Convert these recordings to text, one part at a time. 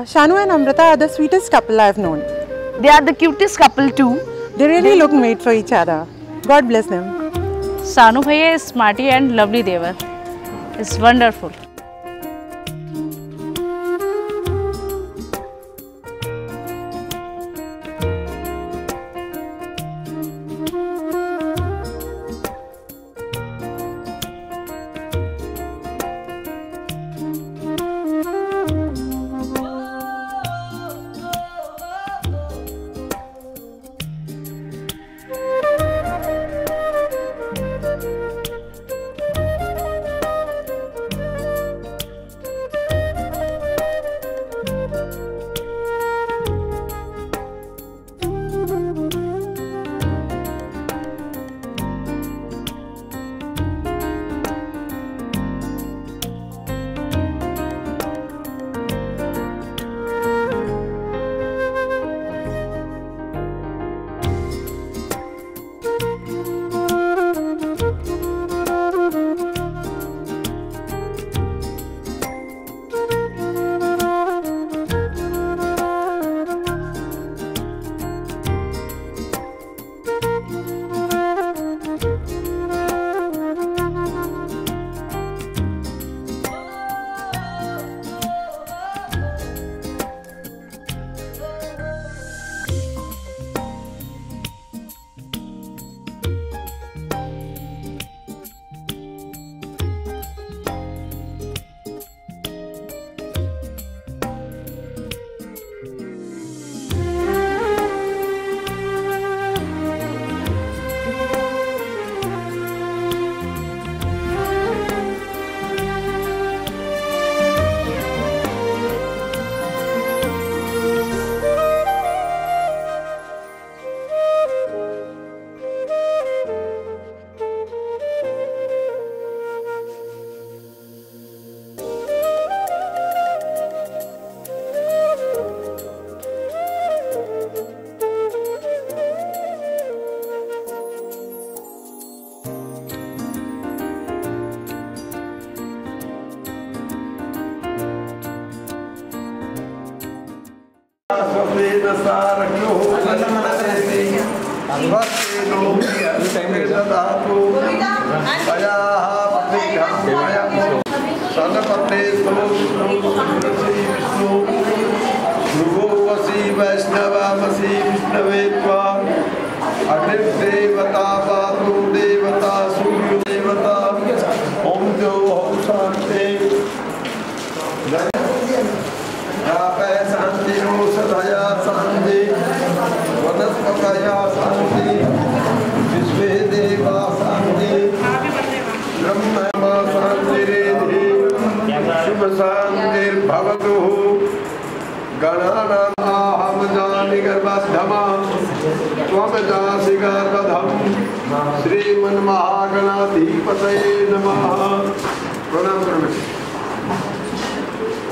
Shanu and Amrita are the sweetest couple I've known. They are the cutest couple too. They really look made for each other. God bless them. Shanu bhaiya is smarty and lovely Devar. It's wonderful.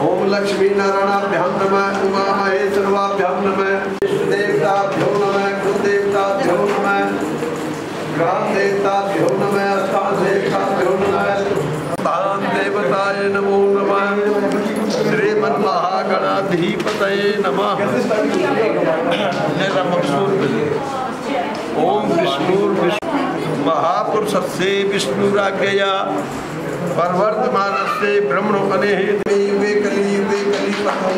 ओम लक्ष्मी नारायणाभ्याम नमः, उमा महेश्वराभ्याम नमः, देवताभ्यो नमः, कुलदेवताभ्यो नमः, ग्राम देवताभ्यो नमः, स्थान देवताभ्यो नमः, धाम देवताय नमो नमः, श्रीमन्महागणाधिपतये नमः। ओम विष्णुर्विष्णु महापुरुषस्य विष्णुराज्ञया परवर्तमानस्य ब्रह्मणो अनेः युगे कलियुगे कलिपथं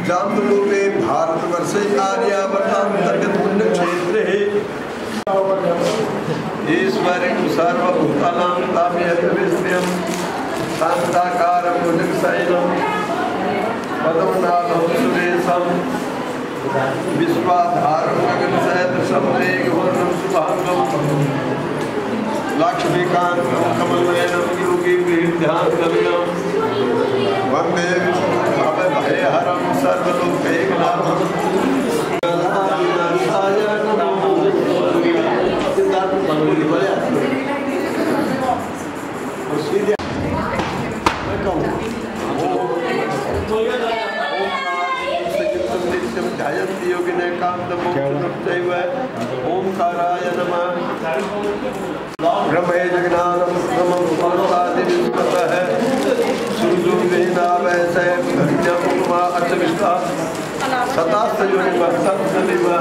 जाम्बुरूपे भारतवर्षे आर्यावर्तान्तर्गत पुण्यक्षेत्रे ईश्वरेण सर्वभूतानां ताम्यहृदयं शान्ताकारं भुजगशयनं पद्मनाभं सुरेशं विश्वाधारं गगनसदृशं मेघवर्णं शुभांगं लक्ष्मीकान्तं कमलनयनं योगीन्द्रध्यानगम्यं वन्दे भवभयहरं सर्वलोकैकनाथं। ओंकाराय नमः। ब्रह्मे जगन्नाथं ब्रह्मं पुरुषादिविष्णुतः सूर्यो वेदावैसे भज्यं सतास्थ योनि वर्षम चलिवा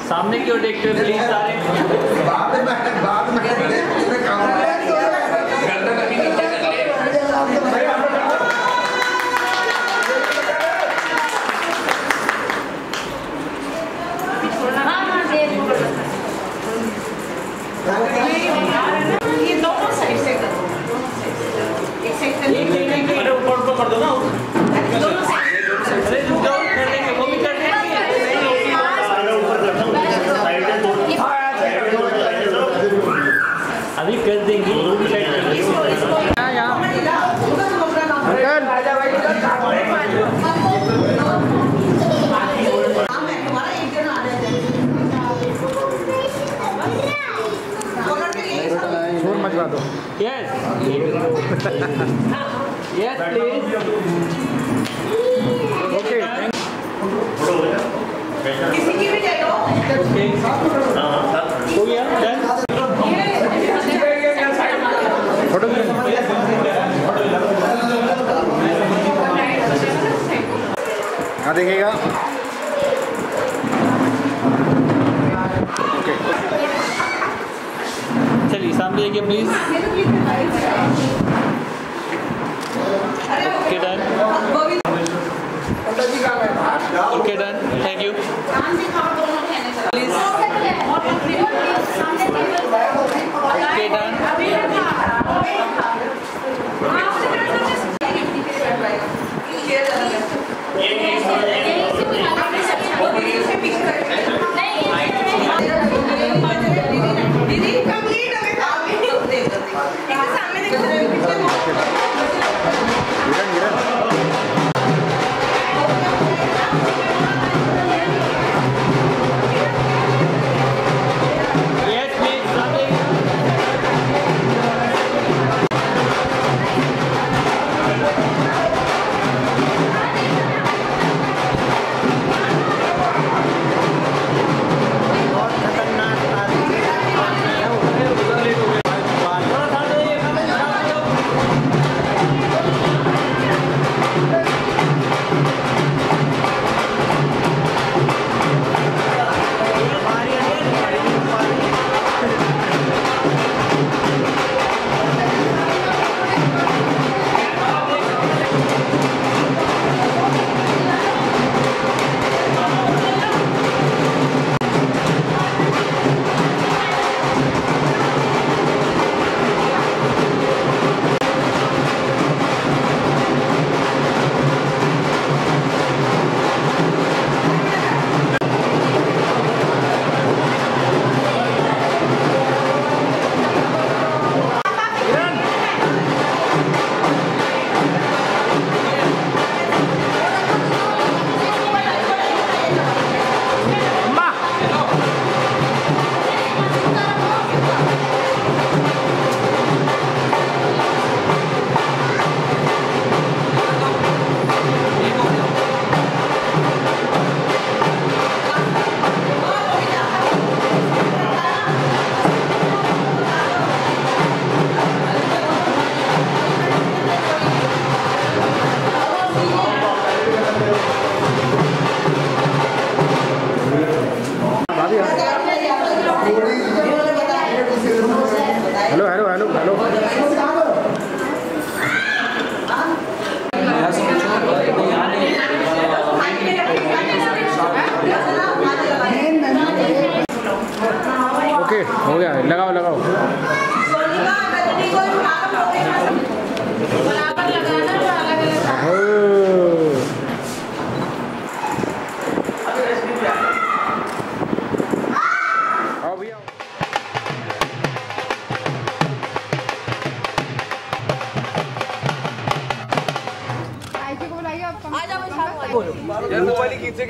सामने की ओर देखते हुए प्लीज सारे ये दोनों साइड से करो, एक साइड कर ऊपर कर दो ना दोनों साइड वो भी कर अभी कर देंगे शोर मचवा दो। यस यस प्लीज ओके किसी की भी ले लो। हो गया डन फोटो हाँ देखिएगा चलिए सामने देखिए please okay done okay done thank you okay done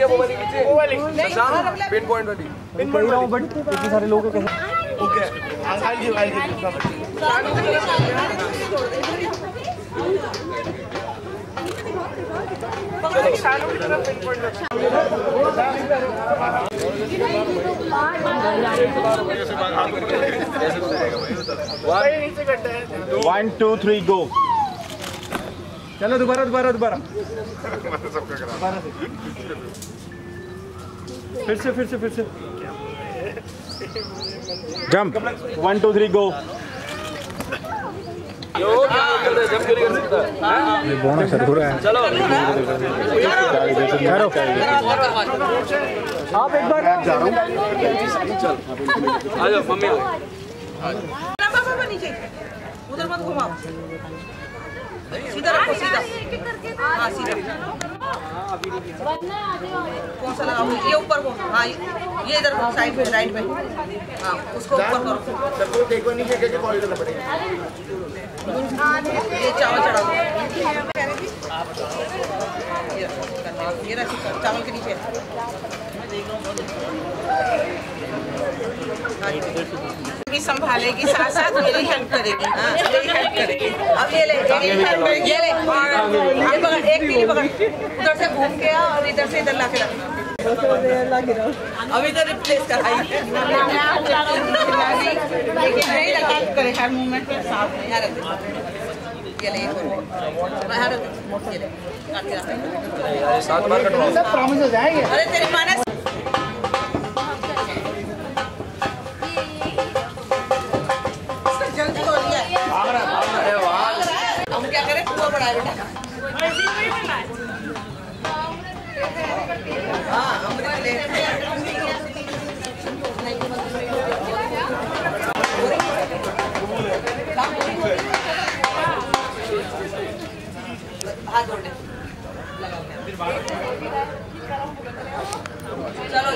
क्या वो वाली पीछे? वो वाली। पिन पॉइंट वाली। पिन पॉइंट वाली। बट इतने सारे लोगों को कैसे? Okay. I'll give. One, two, three, go. चलो दोबारा फिर से Jump. One, two, three, go. ये बोनस है थोड़ा है। चलो करो। आप एक बार जा रहा हूँ। आ जाओ मम्मी पापा नीचे उधर मत घुमाओ सीधा रखो सीधा हाँ सीधा कौन सा लगाओ ये ऊपर को हाँ ये इधर साइड में राइट में हाँ उसको ऊपर करो सबको देखो नीचे कैसे फॉलो करना पड़ेगा ये चावल चढ़ाओ ये रखो चावल के नीचे भी संभालेगी साथ साथ मेरी हेल्प करेगी मेरी हेल्प करेगी अब ये ले ये ले ये पकड़ एक पीली पकड़ उधर से घूम के आ और इधर से इधर लाके रख अब इधर रिप्लेस कर लेकिन नहीं लगा करे हर मूवमेंट में साफ नहीं रख ये ले ये ले काट के रख सात बार कटवाओ सब प्रॉमिस हो जाएंगे अरे तेरी माँ ने जल्दी हो लिया हम क्या करें कुआं बड़ा है बेटा हाँ अमृत ले हाथ जोड़ दे चलो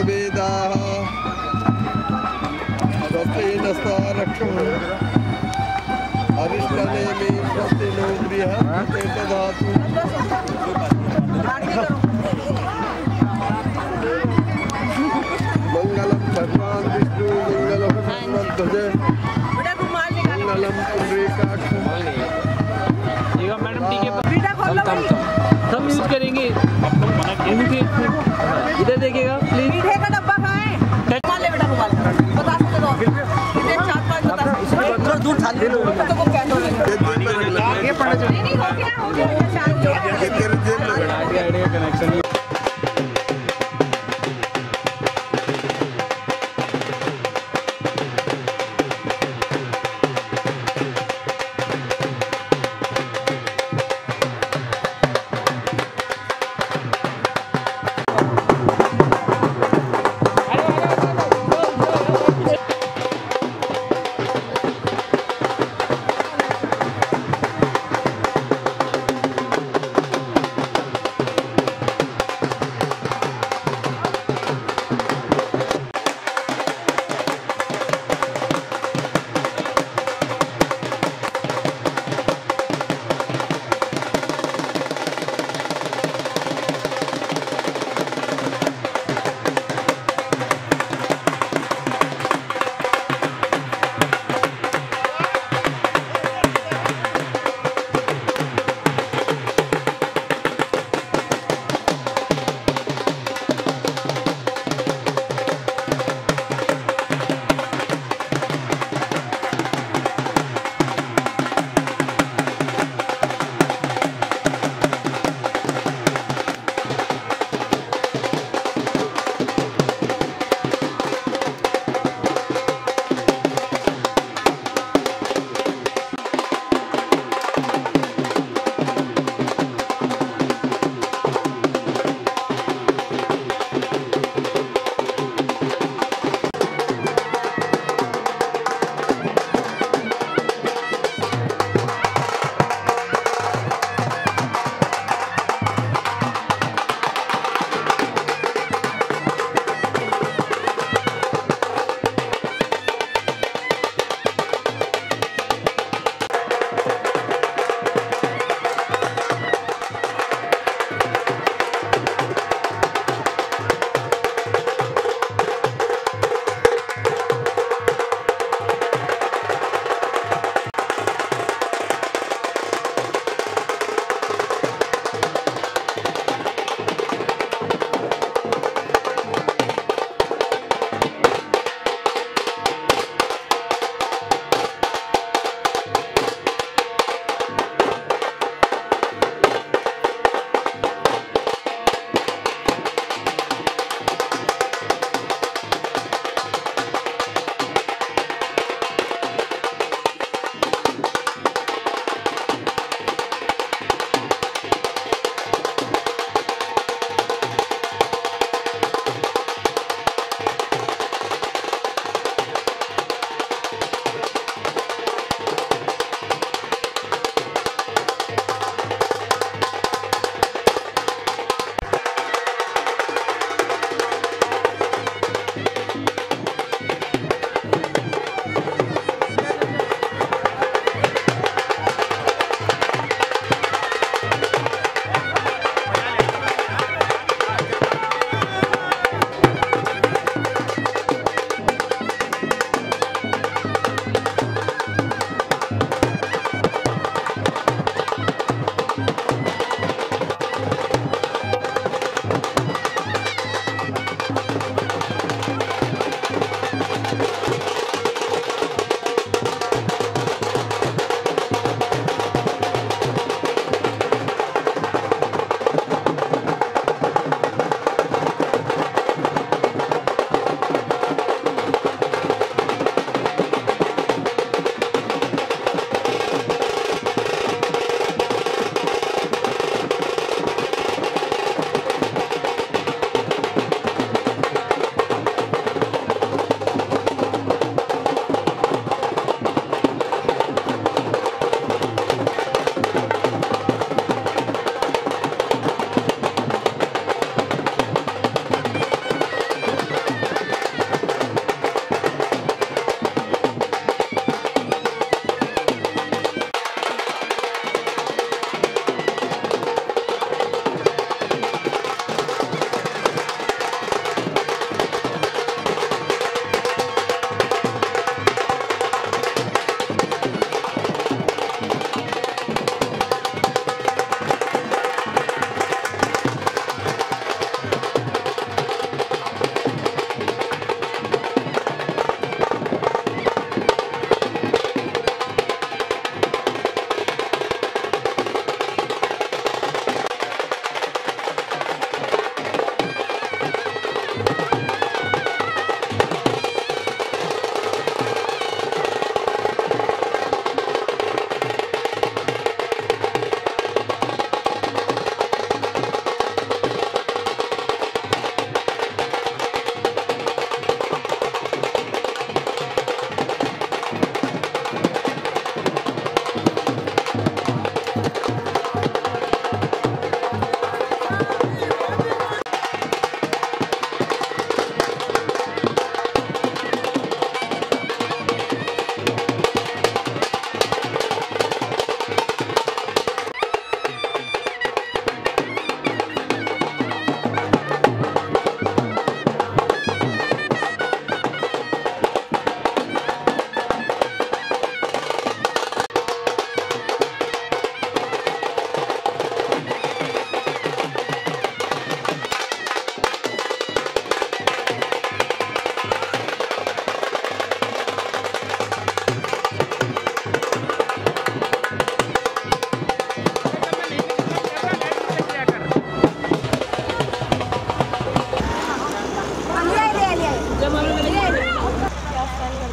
वेदाः स्वस्तेन रक्षणम् अरिष्टनेमि स्वस्ति नो बृहस्पति ददातु मंगलम भगवान विष्णु मंगलम हनुमध्वज मंगलम पुंडरीकाक्ष। मैडम ठीक है सब यूज करेंगे इधर देखिएगा प्लीज। मीठे का डब्बा कहाँ है? मान ले बेटा मोबाइल बता सकते हो इधर 4-5 बता सकते दूर था ले लो तो वो क्या दो ये पढ़ नहीं हो गया चार कनेक्शन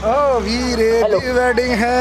ओ वीरे की वेडिंग है।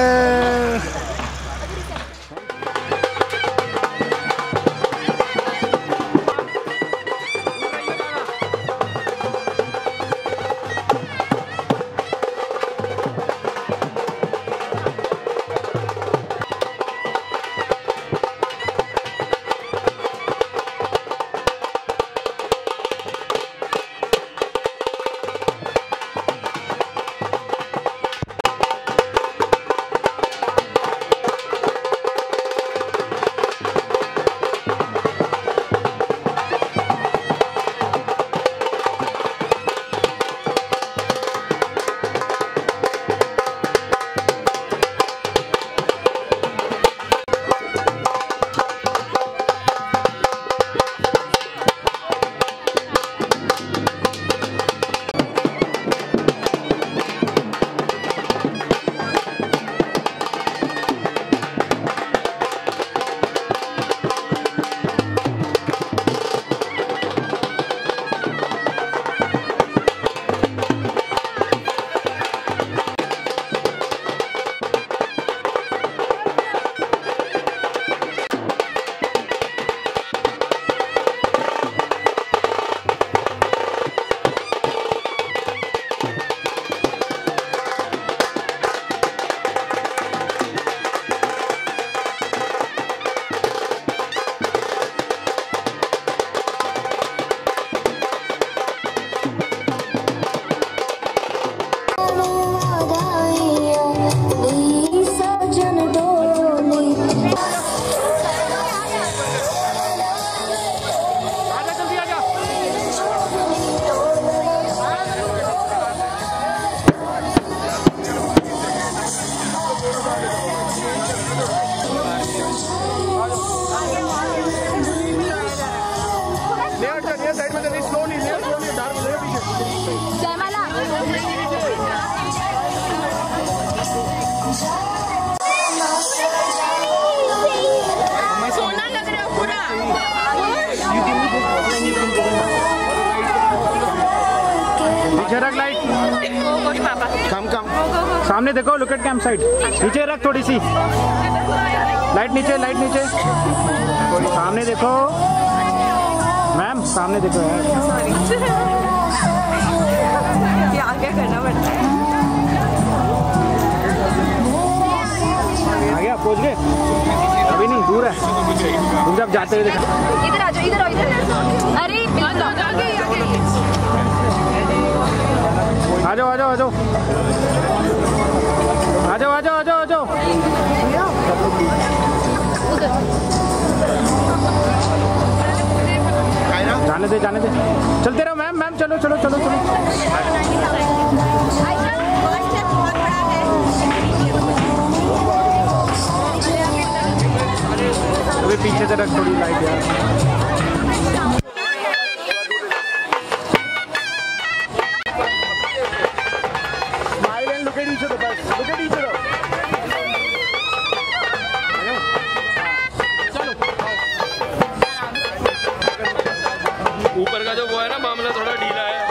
रख लाइट कम सामने देखो, लुक एट कैंप साइड। नीचे रख थोड़ी सी लाइट, नीचे सामने देखो मैम, सामने देखो यार, क्या करना पड़ता है। आ गया, पहुंच गए? अभी नहीं, दूर है, तुम जब जाते हुए देखो। इधर आ जाओ, इधर। अरे आ जाओ। जाने दे। चलते रहो मैम, चलो। अभी पीछे से रख थोड़ी लाइट यार। ऊपर का जो वो है ना मामला थोड़ा ढीला है।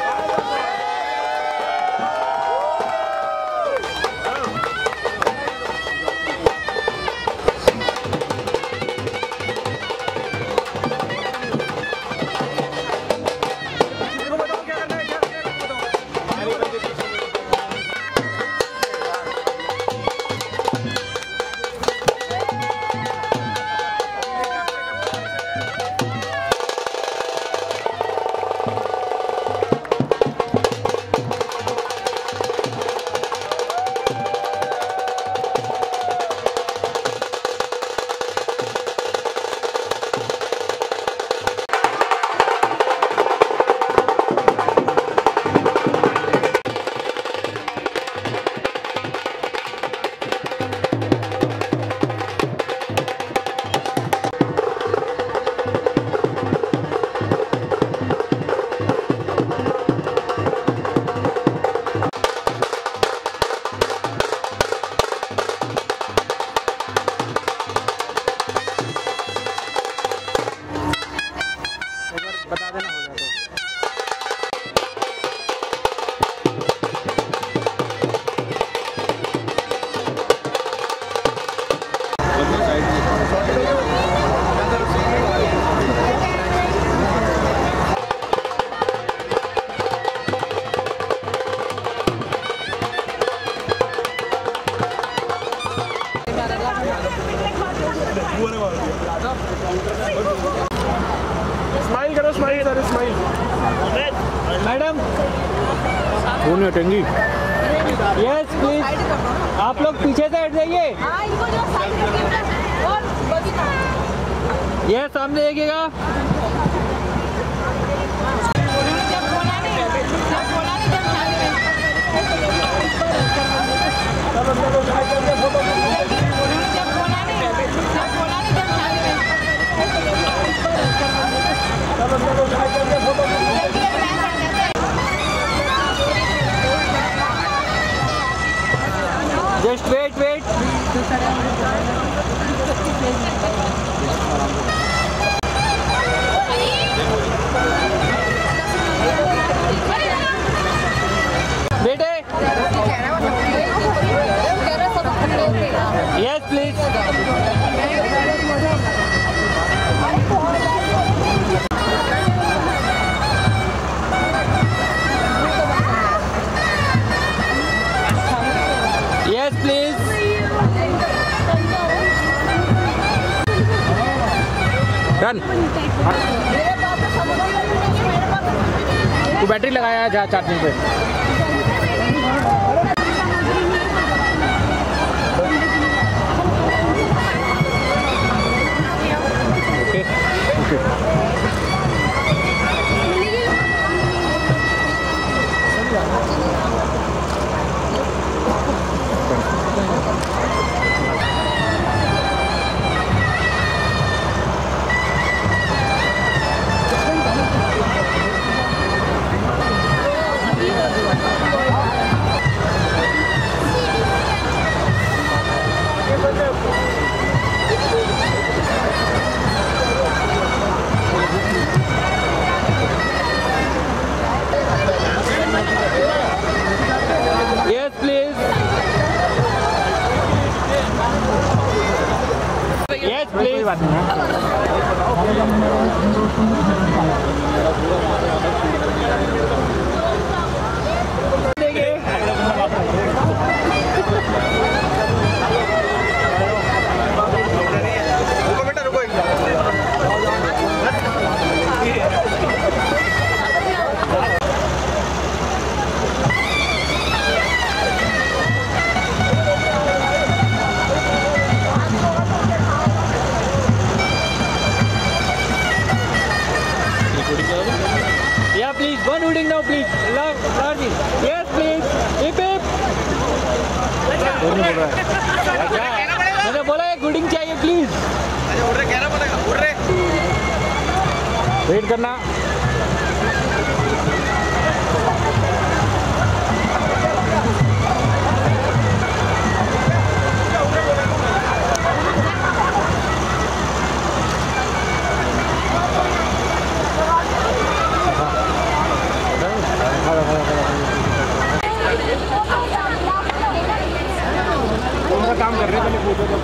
मैडम वो नहीं हटेंगी। यस प्लीज, आप लोग पीछे से हट जाइए। ये सामने देखिएगा। Just wait, wait. बेटे, yes please. Yes please. Done. तू बैटरी लगाया जा चार्जिंग पे। Yes, please. Yes, please. Yeah, please. One hooding now, please. Large. Yes, please. Hip hip. मैंने बोला एक होर्डिंग चाहिए प्लीज। उड़ रहे, कहना पड़ेगा, उड़ रहे। वेट करना। काम कर रहे हैं, पूछो तो।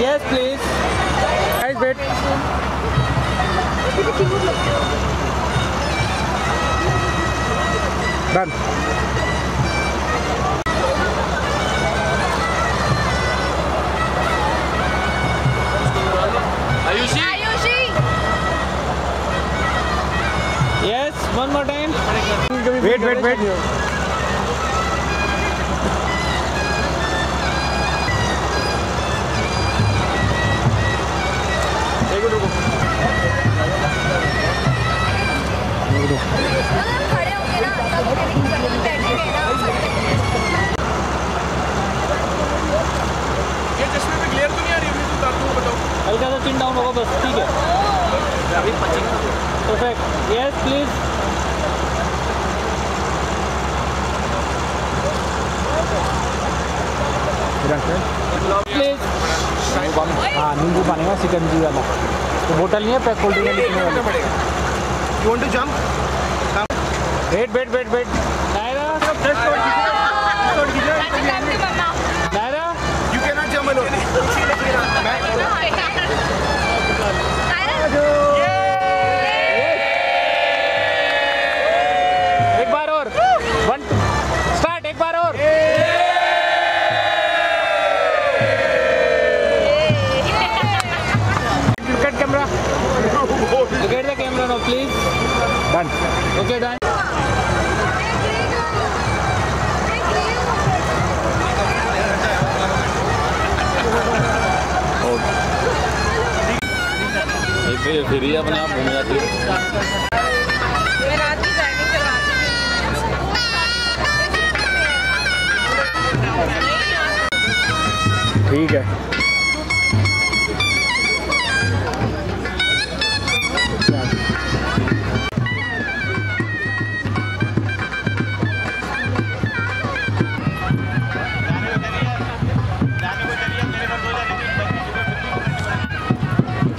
Yes, please. Guys, wait. Done. Ayushi. Yes, one more time. Wait. खड़े होंगे ना तब बैठेंगे ना। ये चश्मे में ग्लेयर तो नहीं आ रही, तो उतार दूँ, बताओ। हल्का सा चिन डाउन होगा बस, ठीक है। परफेक्ट। Yes please. प्लीज। हाँ, नींबू पानी का सिकंजी वाला तो बोतल नहीं है, पैक कोल्ड ड्रिंक लिखने वाला पड़ेगा। You want to jump? Wait Naira, Naira, You cannot jump alone. एक बार और, स्टार्ट, एक बार और। डन। Okay done. फिर ही अपने आप घूम जाती है। ठीक है।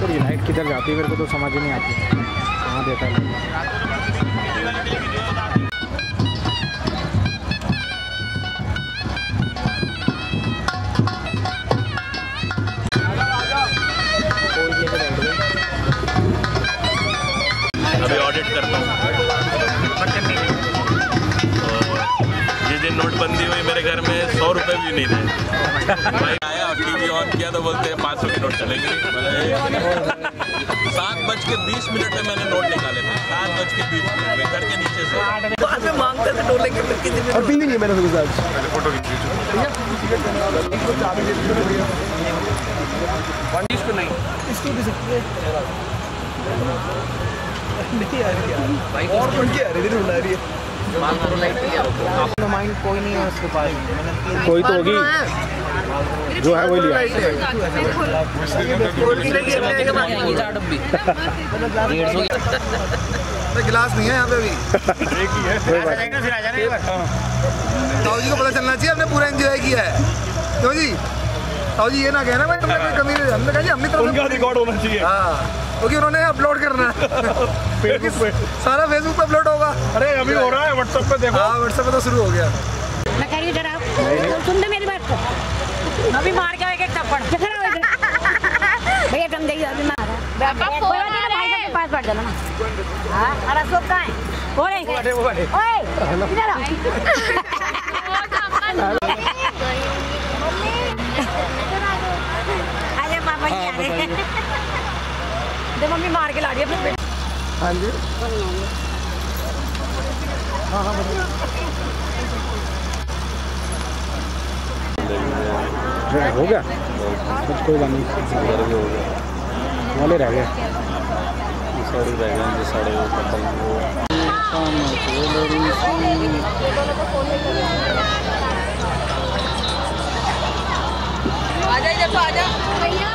ये लाइट किधर जाती है मेरे को तो समझ ही नहीं आती कहाँ देता है। अभी ऑडिट करता हूँ। जिस दिन नोटबंदी हुई मेरे घर में 100 रुपये भी नहीं थे। भाई आया टीवी ऑन किया तो बोलते हैं 500 के नोट चलेंगे। 7:20 में मैंने नोट निकाले थे। 7:20 में घर के नीचे से बाद में मांगते थे नोट लेके। और पी भी नहीं है मैंने सुबह आज। फोटो खींची इसको नहीं, इसको भी सकते हैं। नहीं आ रही यार भाई, और कौन की आ रही है? ढूंढ आ रही है। अपना माइंड कोई नहीं है उसके पास। कोई तो होगी जो है वही लिया। गिलास नहीं है यहाँ पे अभी। एक ही है। ताऊ जी को पता चलना चाहिए हमने पूरा एंजॉय किया है। क्यों जी? ताऊ जी ये ना कहना भाई तुमने कोई कमी नहीं। हमने कहा जी हमने तो उनका रिकॉर्ड होना चाहिए। हाँ, क्योंकि उन्होंने अपलोड करना है फेसबुक पे। सारा फेसबुक पे अपलोड होगा। अरे अभी हो रहा है व्हाट्सएप पे देखो। हाँ व्हाट्सएप पे तो शुरू हो गया। मैं कह रही हूँ जरा सुन दे मेरी बात को। अभी मार के आएगा एक थप्पड़। भैया तुम देखिए अभी मारा। भाई साहब के पास बैठ जाना ना। हाँ अरे सब कहाँ है? ओए इधर आओ। आजा पापा जी आ रहे हैं। दे मम्मी मार के ला रही है अपने बेटे। हाँ जी। हाँ हाँ हो गया कुछ कोई बात नहीं। वाले रह गए साड़ी रह गए जो साड़े वो आजा इधर तो आजा भैया।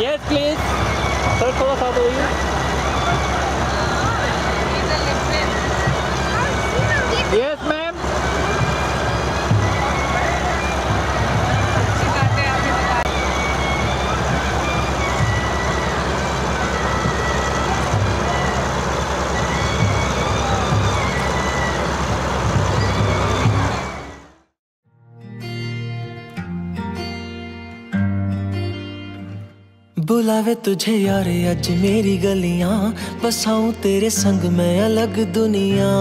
यस प्लीज सर थोड़ा सा दो। Yes ma'am. बुलावे तुझे यार अज मेरी गलियां, बसाऊं तेरे संग मैं अलग दुनिया।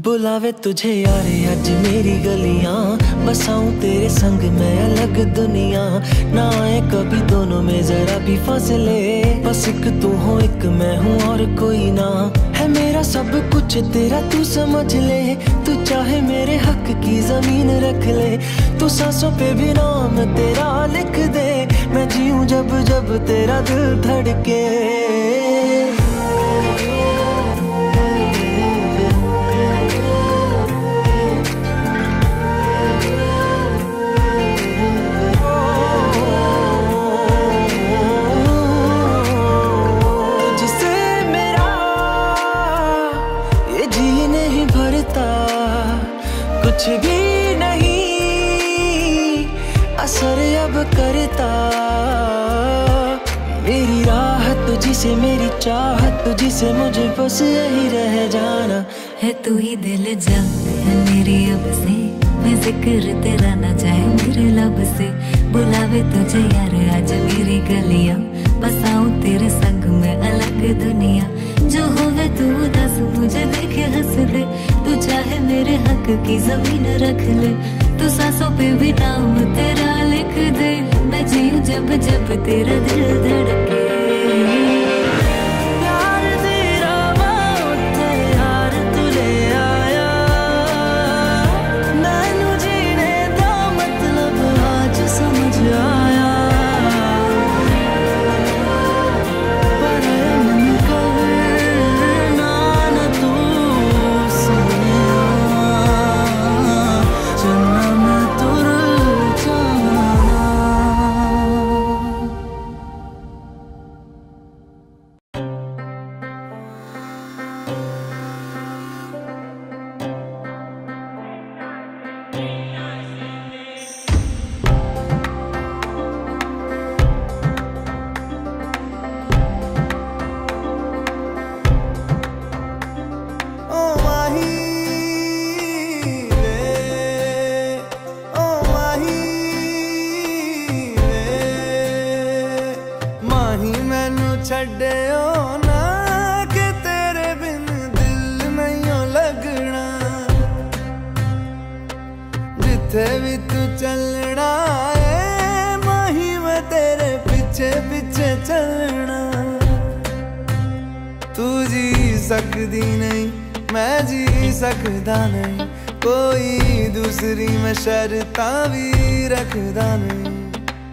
बुलावे तुझे यार अज मेरी गलियां, बसाऊं तेरे संग मैं अलग दुनिया। ना आए कभी दोनों में जरा भी फासले, बस एक तू हो एक मैं हूँ और कोई ना। है मेरा सब कुछ तेरा तू समझ ले, तू चाहे मेरे हक की जमीन रख ले। तू सांसों पे भी नाम तेरा लिख दे, मैं जीऊं जब जब तेरा दिल धड़के। कुछ भी नहीं असर अब करता, मेरी राह तुझसे मेरी चाहत तुझसे मुझे बस यही रह जाना है। तू ही दिल जानते है मेरी अब से, मैं जिक्र तेरा ना चाहे मेरे लब से। बुलावे तुझे यार आज मेरी गलियां, बसाऊं तेरे संग में अलग दुनिया। जो होवे तू दस मुझे देखे हंस दे, तू चाहे मेरे हक की जमीन रख ले, तू सांसों पे भी नाम तेरा लिख दे, मैं जीऊं जब जब तेरा दिल धड़के। प्यार तेरा बहुत यार तू ले आया, मैनू जीने दा मतलब आज समझ आया। पर मन करना न तू सोनिया, चन्ना मैं तुर जाना। ओ माही वे, ओ माही वे, माही मैनू छड्डियो ना कि तेरे बिन दिल नहीं लगना, जिथे भी तू चलना है माही मैं तेरे पीछे पीछे चलना। तू जी सकदी नहीं मैं जी सकदा नहीं, कोई दूसरी मैं शर्तां भी रखदा नहीं,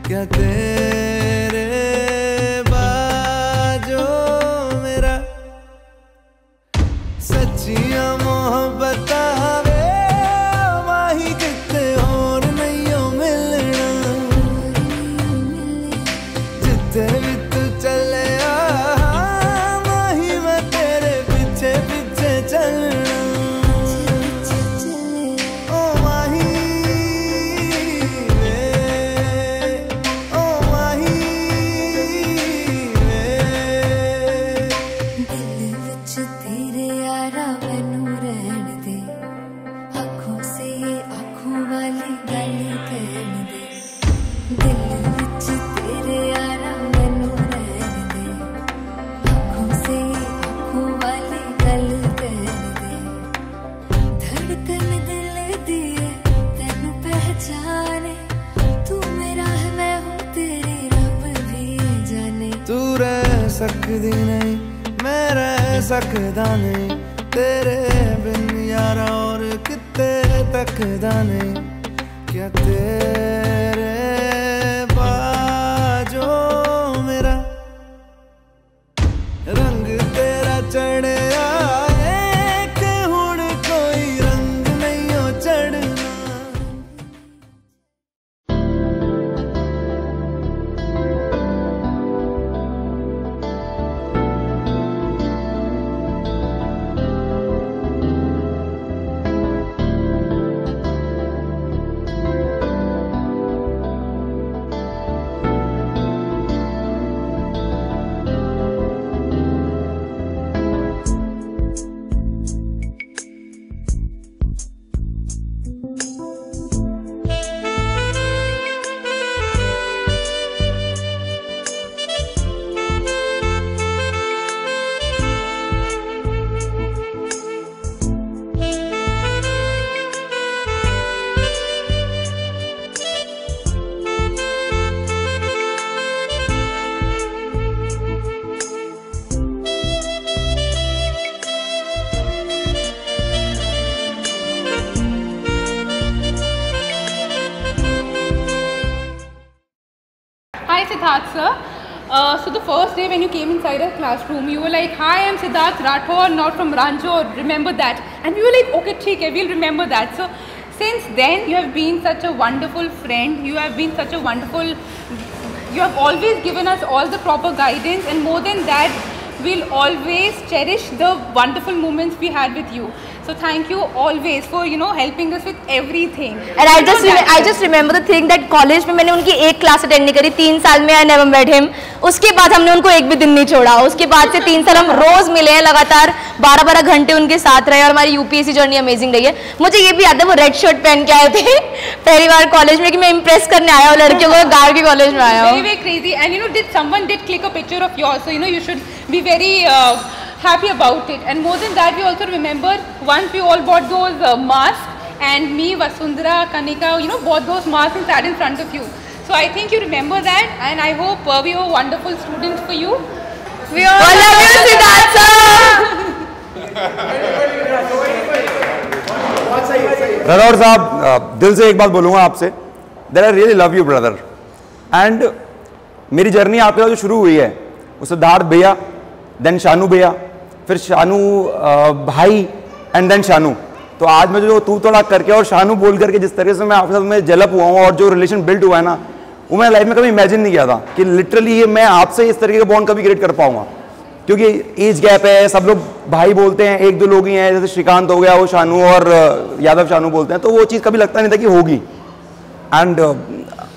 क्या तेरे बाजो मेरा सच्चियां मोहब्बत वे माही किते और नहीं हो मिलना, जिथे भी तू चले माही मैं तेरे पीछे पीछे चलना। ओ माही वे, ओ माही वे, दिल विच तेरे यारा मैनू रहन दे, आँखों से आँखों वाली गल कहन दे, दिल विच तेरे यारा मैनू रहन दे, आँखों से आँखों वाली गल कहन दे, धड़कन दिल दी है तैनू पहचाने, तू मेरा है मैं हूँ तेरी रब भी जाने। तू रह सकदी नहीं मैं रह सकदा नहीं, तेरे बिन यारा और किते तकदा नहीं, क्या तेरे बाजो मेरा रंग तेरा चढ़िया है कि हुण कोई रंग नहीं हो चढ़ना। Hi Siddharth sir. So the first day when you came inside our classroom, you were like, "Hi, I'm Siddharth Rathore, not from Rancho. Remember that?" And we were like, "Okay, ठीक है, we'll remember that." So since then, you have been such a wonderful friend. You have been such a wonderful. You have always given us all the proper guidance, and more than that, we'll always cherish the wonderful moments we had with you. So thank you always for helping us with everything. And I just remember the thing that college में मैंने उनकी एक class attend नहीं करी 3 साल में. I never met him. उसके बाद हमने उनको एक भी दिन नहीं छोड़ा. उसके बाद से 3 साल हम रोज मिले हैं, लगातार 12-12 घंटे उनके साथ रहे और हमारी यूपीएससी जर्नी अमेजिंग रही है. मुझे ये भी याद है वो रेड शर्ट पहन के आए थे पहली बार कॉलेज में कि मैं इम्प्रेस करने आया हूँ लड़कियों को, गार्ड के कॉलेज में आया हूँ. Very crazy. And someone did click a picture of yours, so you should be very happy about it. And more than that, we also remember once we all bought those masks, and me, Vasundhara, Kanika, bought those masks and sat in front of you. So I think you remember that, and I hope we were wonderful students for you. We all love you, Siddharth sir. Rathore साहब, दिल से एक बात बोलूँगा आपसे, that I really love you brother. And मेरी journey आपके साथ जो शुरू हुई है वो सिद्धार्थ भैया, देन शानू भैया, फिर शानू भाई एंड देन शानू. तो आज मैं जो तू तोड़ा करके और शानू बोल करके जिस तरीके से मैं आपके साथ में जेलअप हुआ हूँ और जो रिलेशन बिल्ड हुआ है ना, वो मैं लाइफ में कभी इमेजिन नहीं किया था कि लिटरली ये मैं आपसे इस तरीके का बॉन्ड कभी क्रिएट कर पाऊंगा. क्योंकि एज गैप है, सब लोग भाई बोलते हैं, 1-2 लोग ही हैं, जैसे श्रीकांत हो गया, वो शानू और यादव शानू बोलते हैं, तो वो चीज़ कभी लगता नहीं था कि होगी. And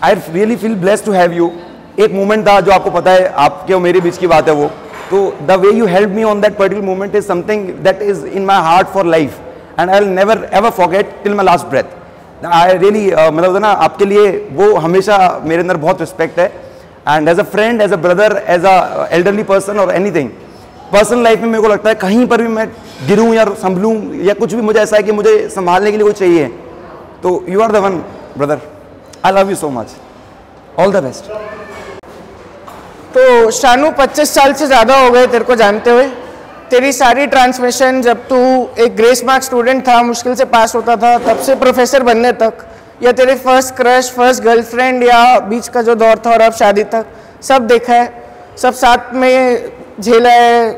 I really feel blessed to have you. एक मोमेंट था जो आपको पता है, आपके और मेरे बीच की बात है वो, तो the way you help me on that particular moment is something that is in my heart for life and I will never ever forget till my last breath. I really मतलब ना आपके लिए वो हमेशा मेरे अंदर बहुत रिस्पेक्ट है. And as a friend, as a brother, as a elderly person और एनीथिंग पर्सनल लाइफ में मेरे को लगता है कहीं पर भी मैं गिरूं या संभलूं या कुछ भी मुझे ऐसा है कि मुझे संभालने के लिए कोई चाहिए, तो you are the one brother. I love you so much. All the best. तो शानू 25 साल से ज़्यादा हो गए तेरे को जानते हुए. तेरी सारी ट्रांसमिशन, जब तू एक ग्रेस मार्क स्टूडेंट था, मुश्किल से पास होता था, तब से प्रोफेसर बनने तक, या तेरे फर्स्ट क्रश, फर्स्ट गर्लफ्रेंड, या बीच का जो दौर था और अब शादी तक, सब देखा है, सब साथ में झेला है.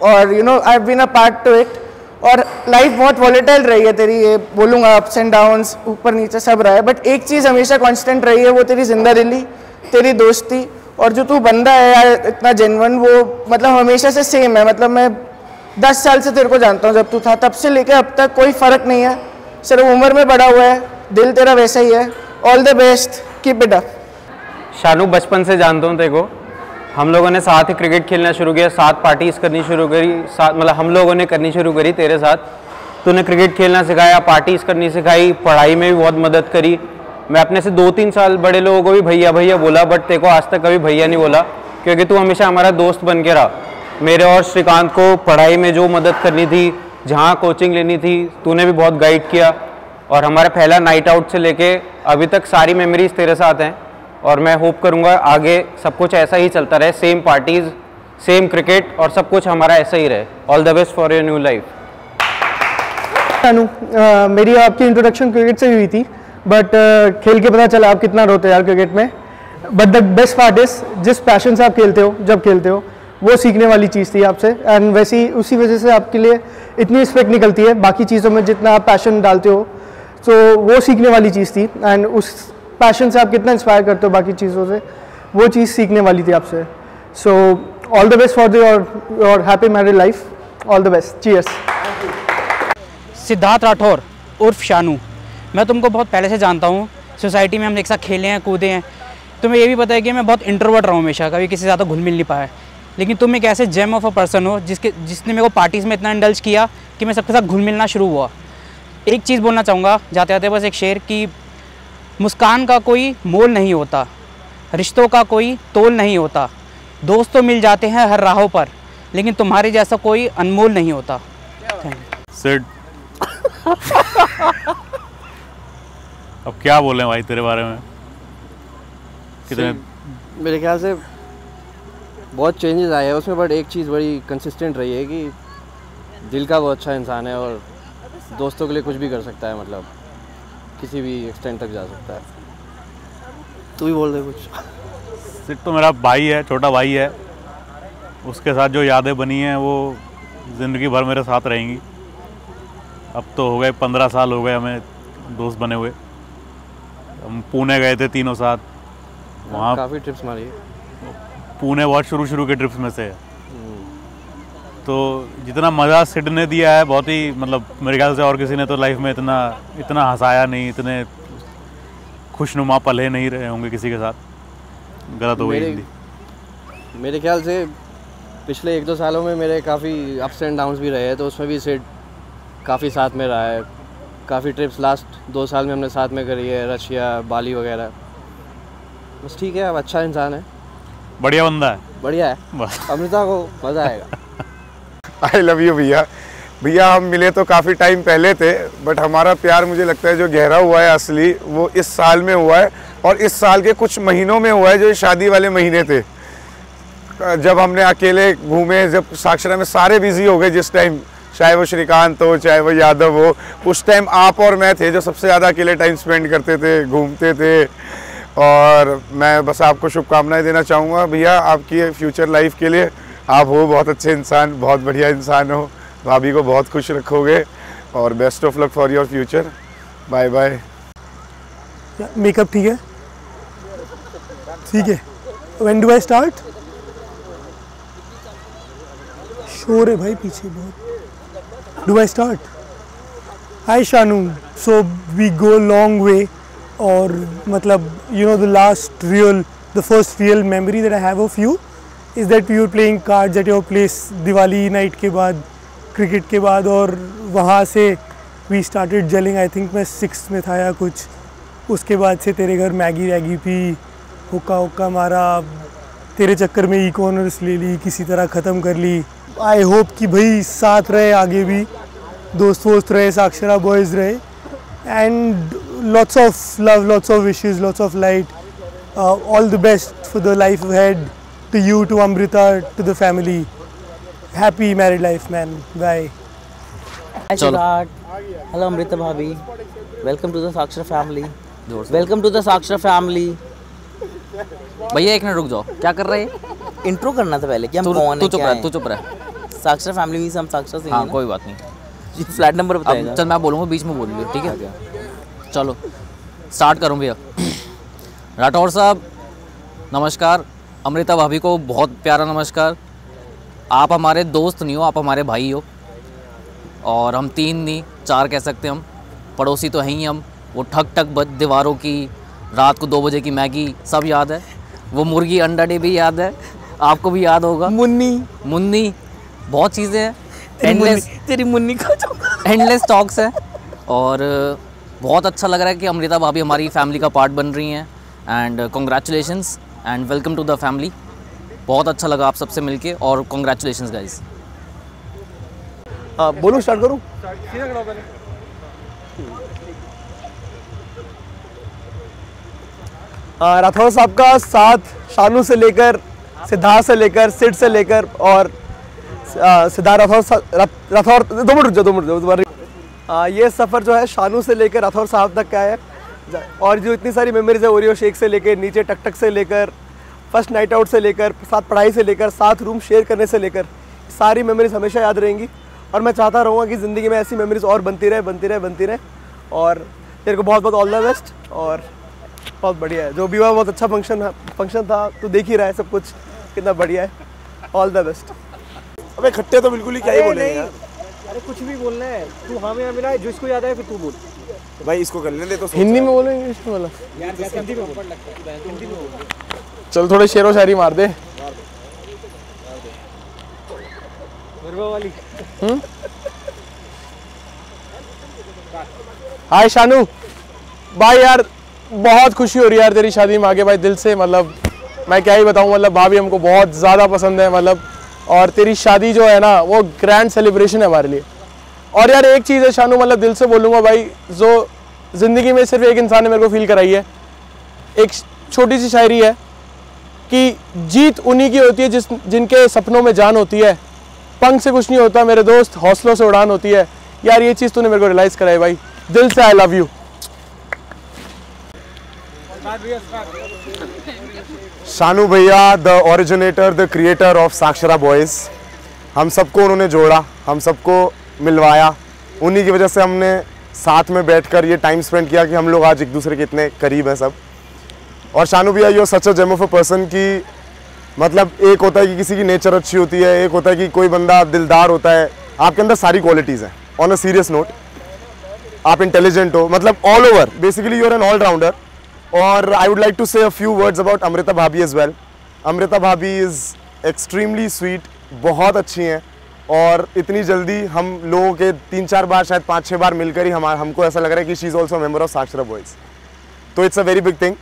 और I have been a part to it. और लाइफ बहुत वॉलेटाइल रही है तेरी, ये बोलूँगा, अप्स एंड डाउन्स, ऊपर नीचे सब रहा है, बट एक चीज़ हमेशा कांस्टेंट रही है, वो तेरी जिंदादिली, तेरी दोस्ती, और जो तू बंदा है यार इतना जेन्युइन, वो मतलब हमेशा से सेम है. मतलब मैं 10 साल से तेरे को जानता हूँ, जब तू था तब से लेकर अब तक कोई फ़र्क नहीं है, सिर्फ उम्र में बड़ा हुआ है, दिल तेरा वैसा ही है. All the best, keep it up. Shanu, बचपन से जानता हूँ तेरे को. हम लोगों ने साथ ही क्रिकेट खेलना शुरू किया, साथ पार्टीज करनी शुरू करी, साथ मतलब हम लोगों ने करनी शुरू करी तेरे साथ. तूने क्रिकेट खेलना सिखाया, पार्टीज करनी सिखाई, पढ़ाई में भी बहुत मदद करी. मैं अपने से 2-3 साल बड़े लोगों को भी भैया भैया बोला, बट तेरे को आज तक कभी भैया नहीं बोला, क्योंकि तू हमेशा हमारा दोस्त बन के रहा. मेरे और श्रीकांत को पढ़ाई में जो मदद करनी थी, जहाँ कोचिंग लेनी थी, तूने भी बहुत गाइड किया. और हमारा पहला नाइट आउट से लेके अभी तक सारी मेमोरीज तेरे साथ हैं. और मैं होप करूँगा आगे सब कुछ ऐसा ही चलता रहे, सेम पार्टीज़, सेम क्रिकेट, और सब कुछ हमारा ऐसा ही रहे. All the best for your new life. Shanu, मेरी आपकी इंट्रोडक्शन क्रिकेट से हुई थी, बट खेल के पता चला आप कितना रोते यार क्रिकेट में. But the best part is, जिस पैशन से आप खेलते हो, जब खेलते हो, वो सीखने वाली चीज़ थी आपसे. एंड वैसी उसी वजह से आपके लिए इतनी रिस्पेक्ट निकलती है. बाकी चीज़ों में जितना आप पैशन डालते हो, तो वो सीखने वाली चीज़ थी. एंड उस पैशन से आप कितना इंस्पायर करते हो बाकी चीज़ों से, वो चीज़ सीखने वाली थी आपसे. So all the best for your happy married life. All the best. Cheers. Siddharth Rathore उर्फ शानू, मैं तुमको बहुत पहले से जानता हूँ. सोसाइटी में हम एक साथ खेले हैं, कूदे हैं. तुम्हें ये भी पता है कि मैं बहुत इंट्रोवर्ट रहा हूँ हमेशा, कभी किसी से ज़्यादा घुल मिल नहीं पाया. लेकिन तुम एक ऐसे जेम ऑफ अ पर्सन हो जिसने मेरे को पार्टीज़ में इतना इंडल्ज किया कि मैं सबके साथ घुल मिलना शुरू हुआ. एक चीज़ बोलना चाहूँगा जाते जाते, बस एक शेर, कि मुस्कान का कोई मोल नहीं होता, रिश्तों का कोई तोल नहीं होता, दोस्त तो मिल जाते हैं हर राहों पर, लेकिन तुम्हारे जैसा कोई अनमोल नहीं होता. सिड अब क्या बोलें भाई तेरे बारे में. कितने मेरे ख्याल से बहुत चेंजेस आए हैं उसमें, बट एक चीज़ बड़ी कंसिस्टेंट रही है कि दिल का वो अच्छा इंसान है और दोस्तों के लिए कुछ भी कर सकता है, मतलब किसी भी एक्सटेंट तक जा सकता है. तू भी बोल दे कुछ. सिड तो मेरा भाई है, छोटा भाई है. उसके साथ जो यादें बनी हैं वो ज़िंदगी भर मेरे साथ रहेंगी. अब तो हो गए 15 साल हो गए हमें दोस्त बने हुए. हम पुणे गए थे तीनों साथ, वहाँ काफ़ी ट्रिप्स मारी. पुणे बहुत शुरू के ट्रिप्स में से है. तो जितना मज़ा सिड ने दिया है बहुत ही, मतलब मेरे ख्याल से और किसी ने तो लाइफ में इतना हंसाया नहीं, इतने खुशनुमा पल नहीं रहे होंगे किसी के साथ। गलत हो गई हिंदी। मेरे ख्याल से पिछले 1-2 सालों में मेरे काफ़ी अप्स एंड डाउन्स भी रहे हैं, तो उसमें भी सिड काफ़ी साथ में रहा है। काफ़ी ट्रिप्स लास्ट 2 साल में हमने साथ में करी है, रशिया, बाली वगैरह। बस ठीक है, अब अच्छा इंसान है, बढ़िया बंदा है, बढ़िया है, बस अमृता को मज़ा आएगा। आई लव यू भैया। भैया हम मिले तो काफ़ी टाइम पहले थे, बट हमारा प्यार मुझे लगता है जो गहरा हुआ है असली वो इस साल में हुआ है, और इस साल के कुछ महीनों में हुआ है जो शादी वाले महीने थे, जब हमने अकेले घूमे, जब साक्षरा में सारे बिजी हो गए जिस टाइम, चाहे वो श्रीकांत हो चाहे वो यादव हो, उस टाइम आप और मैं थे जो सबसे ज़्यादा अकेले टाइम स्पेंड करते थे, घूमते थे। और मैं बस आपको शुभकामनाएं देना चाहूँगा भैया आपकी फ्यूचर लाइफ के लिए। आप हो बहुत अच्छे इंसान, बहुत बढ़िया इंसान हो, भाभी को बहुत खुश रखोगे, और best of luck for your future. Bye bye. Makeup ठीक है, ठीक है। When do I start? शोर है भाई पीछे बहुत। Do I start? Hi Shanu, so we go long way, और मतलब you know the first real memory that I have of you is that we were playing cards at your place Diwali night के बाद, cricket के बाद, और वहाँ से we started gelling. I think मैं 6th में था या कुछ। उसके बाद से तेरे घर मैगी वैगी पी, हुक्का मारा, तेरे चक्कर में ई-कॉमर्स ले ली, किसी तरह ख़त्म कर ली। आई होप कि भाई साथ रहे आगे भी, दोस्त वोस्त रहे, साक्षरा बॉयज़ रहे, and lots of love, lots of wishes, lots of light, all the best for the life ahead, to you, to Amrita, to the family. Happy married life, man. Bye. Hi Siddharth. Hello Amrita bhabhi. Welcome to the Sakshara family. Welcome to the Sakshara family. भैया एक minute रुक जाओ, क्या कर रहे हैं? Intro करना था पहले कि हम कौन है, तू चुप रह। साक्षरा फैमिली में हम साक्षरा से। हाँ कोई बात नहीं, फ्लैट नंबर बताएगा। चल मैं बोलूँगा, बीच में बोल लियो, ठीक है? चलो स्टार्ट करूँ भैया। राठौर साहब नमस्कार, अमृता भाभी को बहुत प्यारा नमस्कार। आप हमारे दोस्त नहीं हो, आप हमारे भाई हो, और हम 3 नहीं 4 कह सकते, हम पड़ोसी तो हैं ही। हम वो ठक दीवारों की, रात को 2 बजे की मैगी सब याद है, वो मुर्गी अंडा डे भी याद है, आपको भी याद होगा। मुन्नी बहुत चीज़ें हैं, तेरी मुन्नी का एंडलेस टॉक्स है, और बहुत अच्छा लग रहा है कि अमृता भाभी हमारी फैमिली का पार्ट बन रही हैं। And congratulations and welcome to the family. बहुत अच्छा लगा आप सबसे मिलके, और कॉन्ग्रेचुलेशंस गाइस। बोलूँ स्टार्ट करूँ? राठौर साहब का साथ शानू से लेकर, सिद्धार्थ से लेकर, सिड से लेकर, और सिद्धार्थ राठौर 2 मिनट दोबारा। ये सफ़र जो है शानू से लेकर राठौर साहब तक का है, और जो इतनी सारी मेमोरीज है, ओरियो शेक से लेकर, नीचे टक से लेकर, फर्स्ट नाइट आउट से लेकर, साथ पढ़ाई से लेकर, साथ रूम शेयर करने से लेकर, सारी मेमोरीज हमेशा याद रहेंगी। और मैं चाहता रहूँगा कि ज़िंदगी में ऐसी मेमोरीज और बनती रहे। और तेरे को बहुत बहुत ऑल द बेस्ट, और बहुत बढ़िया है जो भी हुआ, बहुत अच्छा फंक्शन था, तो देख ही रहा है सब कुछ कितना बढ़िया है। All the best. अबे खट्टे तो बिल्कुल ही क्या ही बोलेंगे यार। अरे कुछ भी बोलना है, तू हाँ में मिला, जो इसको याद है फिर तू बोल। भाई इसको कर लेने तो हिंदी में बोलो, इंग्लिश में बोलो? हिंदी में चल थोड़े शेरो शायरी मार दे। हाय शानू भाई, यार बहुत खुशी हो रही है यार तेरी शादी में आके भाई, दिल से। मतलब मैं क्या ही बताऊँ, मतलब भाभी हमको बहुत ज़्यादा पसंद है, मतलब, और तेरी शादी जो है ना वो ग्रैंड सेलिब्रेशन है हमारे लिए। और यार एक चीज़ है शानू, मतलब दिल से बोलूँगा भाई, जो ज़िंदगी में सिर्फ एक इंसान ने मेरे को फील कराई है, एक छोटी सी शायरी है कि जीत उन्हीं की होती है जिनके सपनों में जान होती है, पंख से कुछ नहीं होता मेरे दोस्त, हौसलों से उड़ान होती है। यार ये चीज़ तूने मेरे को रियलाइज़ कराई भाई, दिल से आई लव यू। शानू भैया, the originator, the creator of Sakshara boys. हम सबको उन्होंने जोड़ा, हम सबको मिलवाया, उन्हीं की वजह से हमने साथ में बैठकर ये टाइम स्पेंड किया कि हम लोग आज एक दूसरे के इतने करीब हैं सब। और शानू भैया, you are such a gem of a person कि मतलब एक होता है कि किसी की नेचर अच्छी होती है, एक होता है कि कोई बंदा दिलदार होता है। आपके अंदर सारी क्वालिटीज़ हैं। ऑन अ सीरियस नोट, आप इंटेलिजेंट हो, मतलब all over basically you are an all rounder. और I would like to say a few words about Amrita भाभी एज वेल। अमृता भाभी इज़ एक्सट्रीमली स्वीट, बहुत अच्छी हैं और इतनी जल्दी हम लोगों के 3-4 बार, शायद 5-6 बार मिलकर ही हमको ऐसा लग रहा है कि she is also member of Sakshara boys. तो it's a very big thing.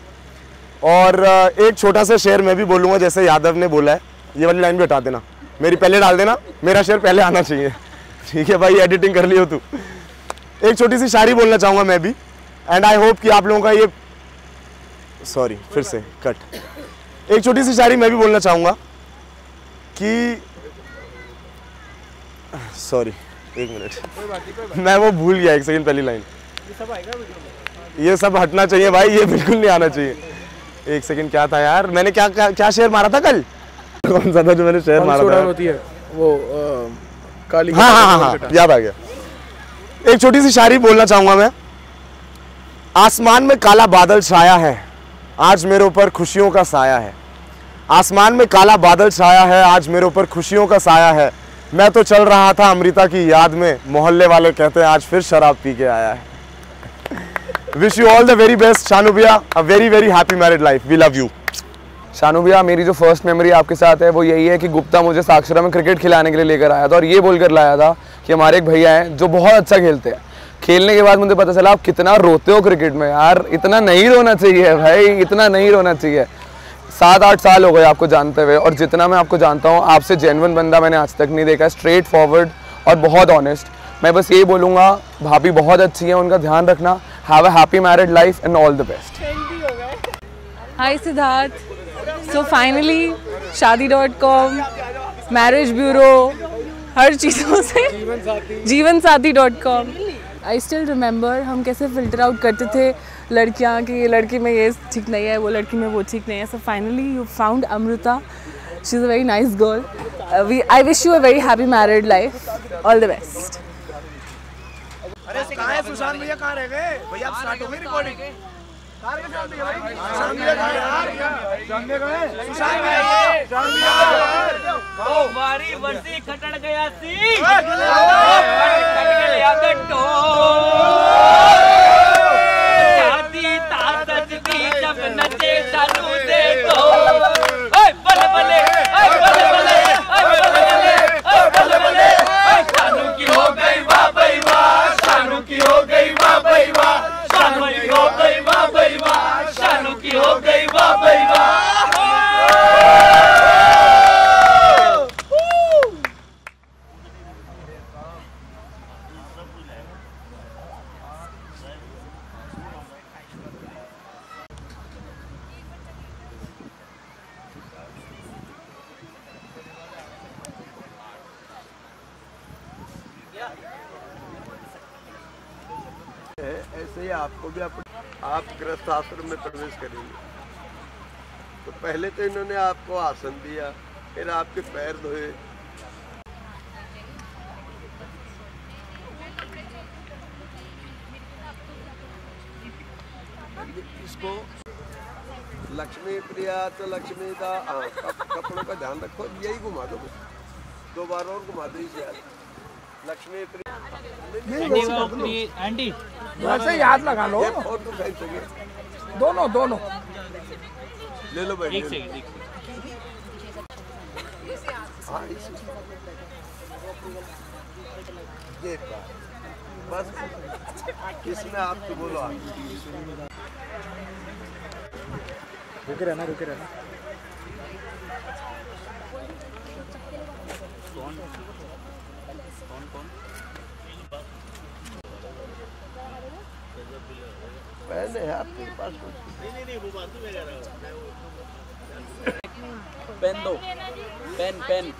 और एक छोटा सा शेयर मैं भी बोलूँगा, जैसे यादव ने बोला है। ये वाली लाइन भी हटा देना, मेरी पहले डाल देना, मेरा शेयर पहले आना चाहिए। ठीक है भाई, एडिटिंग कर लियो तू। एक छोटी सी शायरी बोलना चाहूँगा मैं भी, एंड आई होप कि आप लोगों का ये, सॉरी फिर से कट। एक छोटी सी शायरी मैं भी बोलना चाहूँगा कि, सॉरी एक मिनट, मैं वो भूल गया, एक सेकंड पहली लाइन। ये सब हटना चाहिए भाई, ये बिल्कुल नहीं आना चाहिए। एक सेकंड, क्या था यार, मैंने क्या शेयर मारा था कल? कौन सा था जो मैंने शेयर मारा था? होती है वो काली। हाँ, याद आ गया। एक छोटी सी शायरी बोलना चाहूंगा मैं। आसमान में काला बादल छाया है, आज मेरे ऊपर खुशियों का साया है। आसमान में काला बादल छाया है, आज मेरे ऊपर खुशियों का साया है। मैं तो चल रहा था अमृता की याद में, मोहल्ले वाले कहते हैं आज फिर शराब पी के आया है। Wish you all the very best Shanu भैया, a very very happy married life, we love you. Shanu भैया, मेरी जो फर्स्ट मेमोरी आपके साथ है वो यही है कि गुप्ता मुझे साक्षरा में क्रिकेट खिलाने के लिए लेकर आया था और ये बोलकर लाया था कि हमारे एक भैया हैं जो बहुत अच्छा खेलते हैं। खेलने के बाद मुझे पता चला आप कितना रोते हो क्रिकेट में। यार इतना नहीं रोना चाहिए भाई, इतना नहीं रोना चाहिए। 7-8 साल हो गए आपको जानते हुए और जितना मैं आपको जानता हूँ, आपसे जेन्युइन बंदा मैंने आज तक नहीं देखा, स्ट्रेट फॉरवर्ड और बहुत ऑनेस्ट। मैं बस यही बोलूँगा, भाभी बहुत अच्छी है, उनका ध्यान रखना। Have a happy married life and all the best. Hi Siddharth, so finally शादी.com, मैरिज ब्यूरो, हर चीज़ों से जीवनसाथी.com। आई स्टिल रिमेंबर हम कैसे फ़िल्टर आउट करते थे लड़कियाँ कि ये लड़की में ये ठीक नहीं है, वो लड़की में वो ठीक नहीं है। So finally you found Amrita, she is a very nice girl. I wish you a very happy married life, all the best. अरे कहाँ है सुशांत भैया, कहाँ रह गए भैया? आप स्टार्ट हो गई रिकॉर्डिंग? हमारी वर्दी खटड़ गया सी, खट गया गट्टो, शादी ताकत दी जब नचे शानू देखो। ओए बले बले, ओए बले बले, ओए बले बले, ओए बले बले, शानू की हो गई वाह भाई वाह, शानू की हो गई वाह भाई वाह, शानू की हो गई वाह भाई वाह, शानू की हो गई वाह भाई वाह। ऐसे ही आपको भी आप गृहस्थ आश्रम में प्रवेश करेंगे तो पहले तो इन्होंने आपको आसन दिया, फिर आपके पैर धोए, इसको लक्ष्मी प्रिया तो लक्ष्मी का कपड़ों का ध्यान रखो, यही घुमा दो, 2 बार और घुमा दो इसे। लक्ष्मी प्रिया आंटी वैसे याद लगा लो, फोटो खींचोगे दोनों दोनों ले लो भाई। एक सेकंड हाँ ये बस इसमें आपको बोलो, रुके रहना रुके रहना। पहले है आपके पास कुछ नहीं वो बात तो मैं कह रहा हूँ। पेन दो, पेन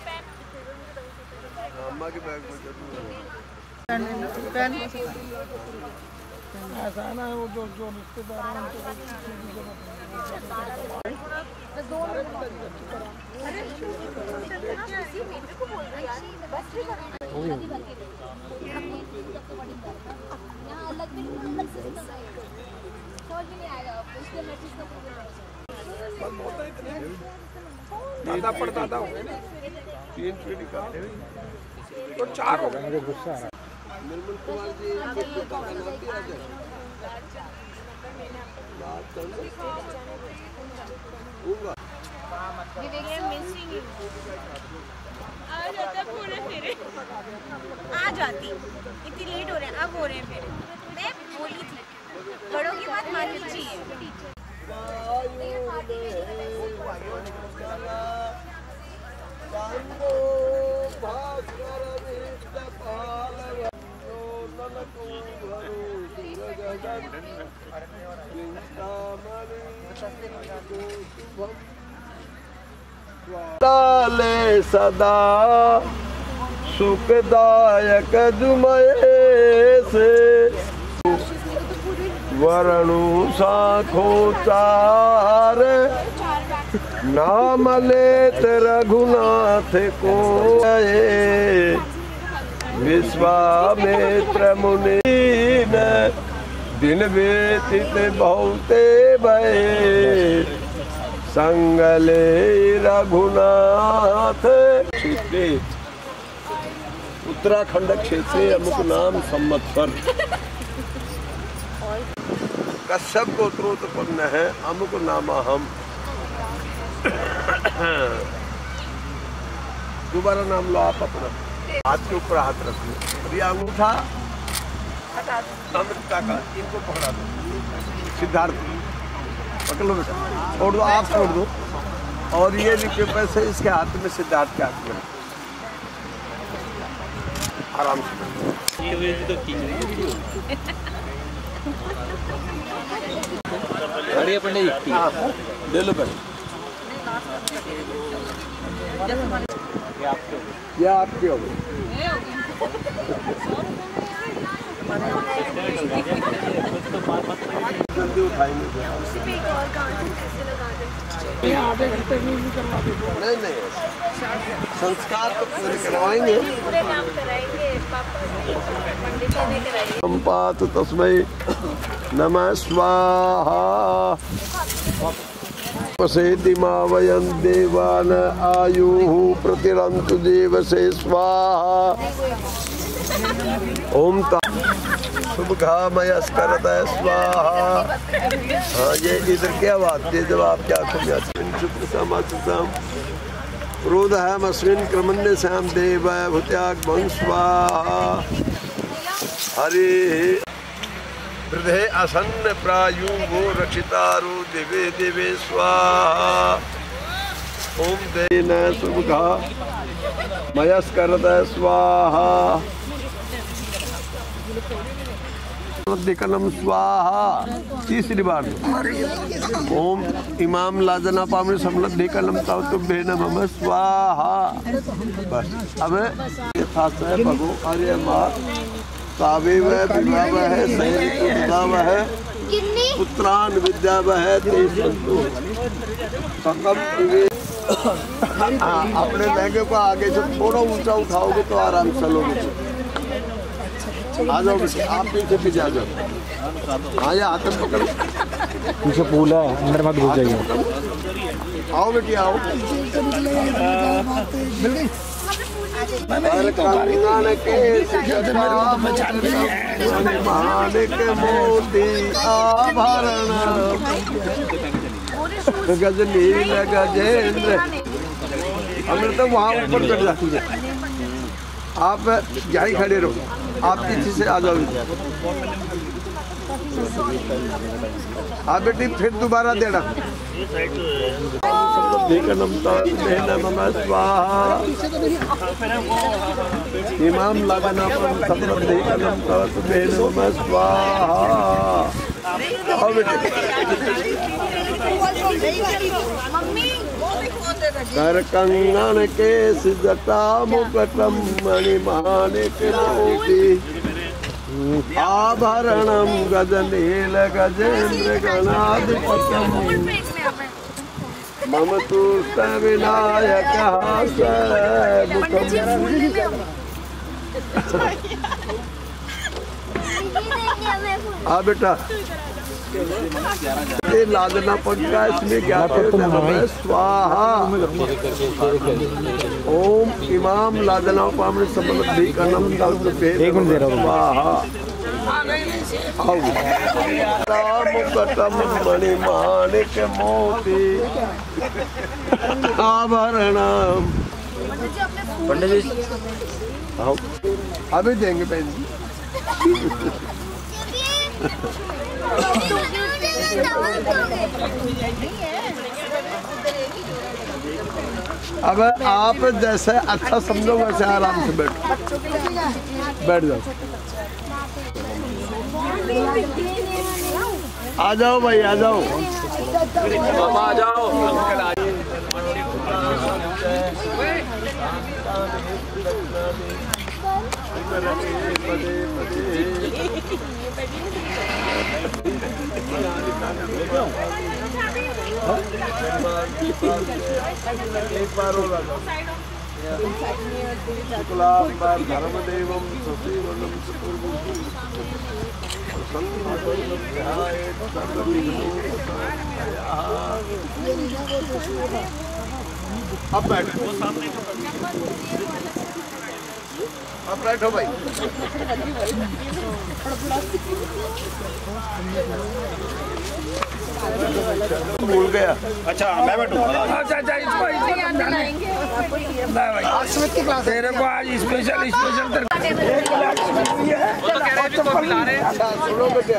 अम्मा के बैग में जरूर पेन ऐसा है ना, वो जो रिश्तेदार हैं उनको दादा परदादा हो गए ना, 3 पीढ़ी का तो 4 हो गए। मुझे गुस्सा आ रहा है। निर्मल कुमार जी के पिता का नाम भी आ जाए। आ जाती, इतनी लेट हो रहे हैं, अब हो रहे हैं फिर। मैं बोली थी बड़ों की बात माननी चाहिए। डाले सदा सुखदायक जुमये से वरणु साखो चार नाम लेत रघुनाथ को विश्वामित्र मुनि दिन व्यतीत बहुते भये संगले रघुनाथ। क्षेत्रे उत्तराखंड क्षेत्रे अमुक नाम संवत्सर कश्यप गोत्रोत्पन्न है अमुक नामा हम। दोबारा नाम लो आप अपना, हाथ के ऊपर हाथ रखो और ये अंगूठा अमृता का इनको पकड़ा दो। सिद्धार्थ पकड़ लो बेटा, छोड़ दो, आप छोड़ दो और ये लिखे पैसे इसके हाथ में, सिद्धार्थ के हाथ में आराम से। अरे पंडित जी ले लो पैसे, ये आपके हो गए। जल्दी उठाएंगे नहीं, संस्कार तो पूरे करवाएंगे। संपात तस्मै नमः स्वाहा। प्रसेदिमा वयं देवान आयुः प्रतिरन्तु देवसे स्वाहा। ओम शुभकामयस्करत स्वाहा। हाँ ये इधर क्या बात है जब आप क्या क्रोधहमस्मिन् क्रमण्य श्याम देव भूत्याग्मं स्वाहा। हरे हृदय असन्न प्रायु वो रक्षितारो दिवे दिवे स्वाहा। ओम देन शुभका मयस्करत स्वाहा। कलम स्वाहा 3 बार। ओम इमाम लाजना पामि समलद्धि कलम तव तुभ्ये नमः स्वाहा। बस अब यथास है भगो अरे माँ सावेव विभाव है सैनिक विभाव है पुत्रान विद्या है तेजंतु सकम। अपने लहंगे को आगे से थोड़ा ऊंचा उठाओगे तो आराम से चलोगे। आ जाओ बेटे, आप पीछे आ जाओ। हाँ ये हाथ में पकड़ो, पीछे पूल है, अंदर मत घुस जाइए। आओ बेटी आओ। कंगन के मानिक मोती आभरण गजनील गजेंद्र। हमने तो वहाँ ऊपर बैठ जाती है, आप यहीं खड़े रहो। आप पीछे से आ जाओ। आप बेटी फिर दोबारा देना। स्वाहा। इमाम लगाना स्वाहा। कर कंगन के जटा मुकटम मणिमाणिक मोती आभरणम गजनील गजेंद्र गणाधिपतम मम तुष्ट विनायक हाँ बेटा ये लादना पड़ता है, इसमें ज्ञाते स्वाहा। ओम इमाम लादना पामने समृद्धि का नम स्वाहा। राम कटम मणि माणिक मोती आभरण। पंडित जी अभी देंगे बहन जी। अब आप जैसे अच्छा समझो वैसे आराम से बैठ जाओ। आ जाओ भाई, आ जाओ मामा, आ जाओ अंकल, आ धर्मदेवम सशीवनम अब बैठो, अब बैठो भाई। भूल गया। अच्छा मैं बैठूं। अच्छा तेरे को आज स्पेशल सुनो बेटे,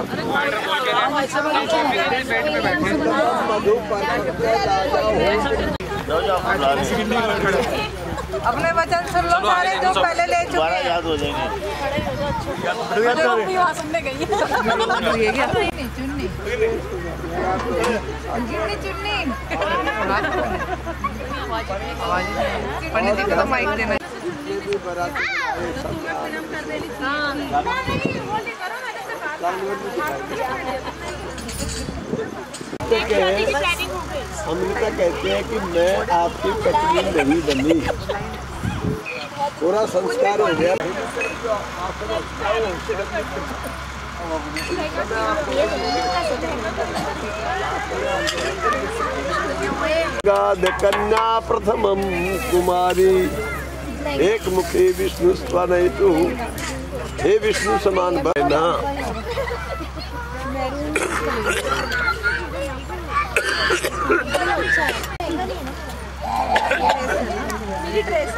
अपने वचन सुन लो सारे जो पहले ले चुके हैं। याद हो जाएंगे। सुनने गई चुन्नी पंडित जी को तो माइक देना। अमृता कहते हैं कि मैं आपकी पत्नी नहीं बनी, पूरा संस्कार हो गया। कन्या प्रथमम कुमारी एक मुखी विष्णु स्वनयतु। हे विष्णु समान बहना।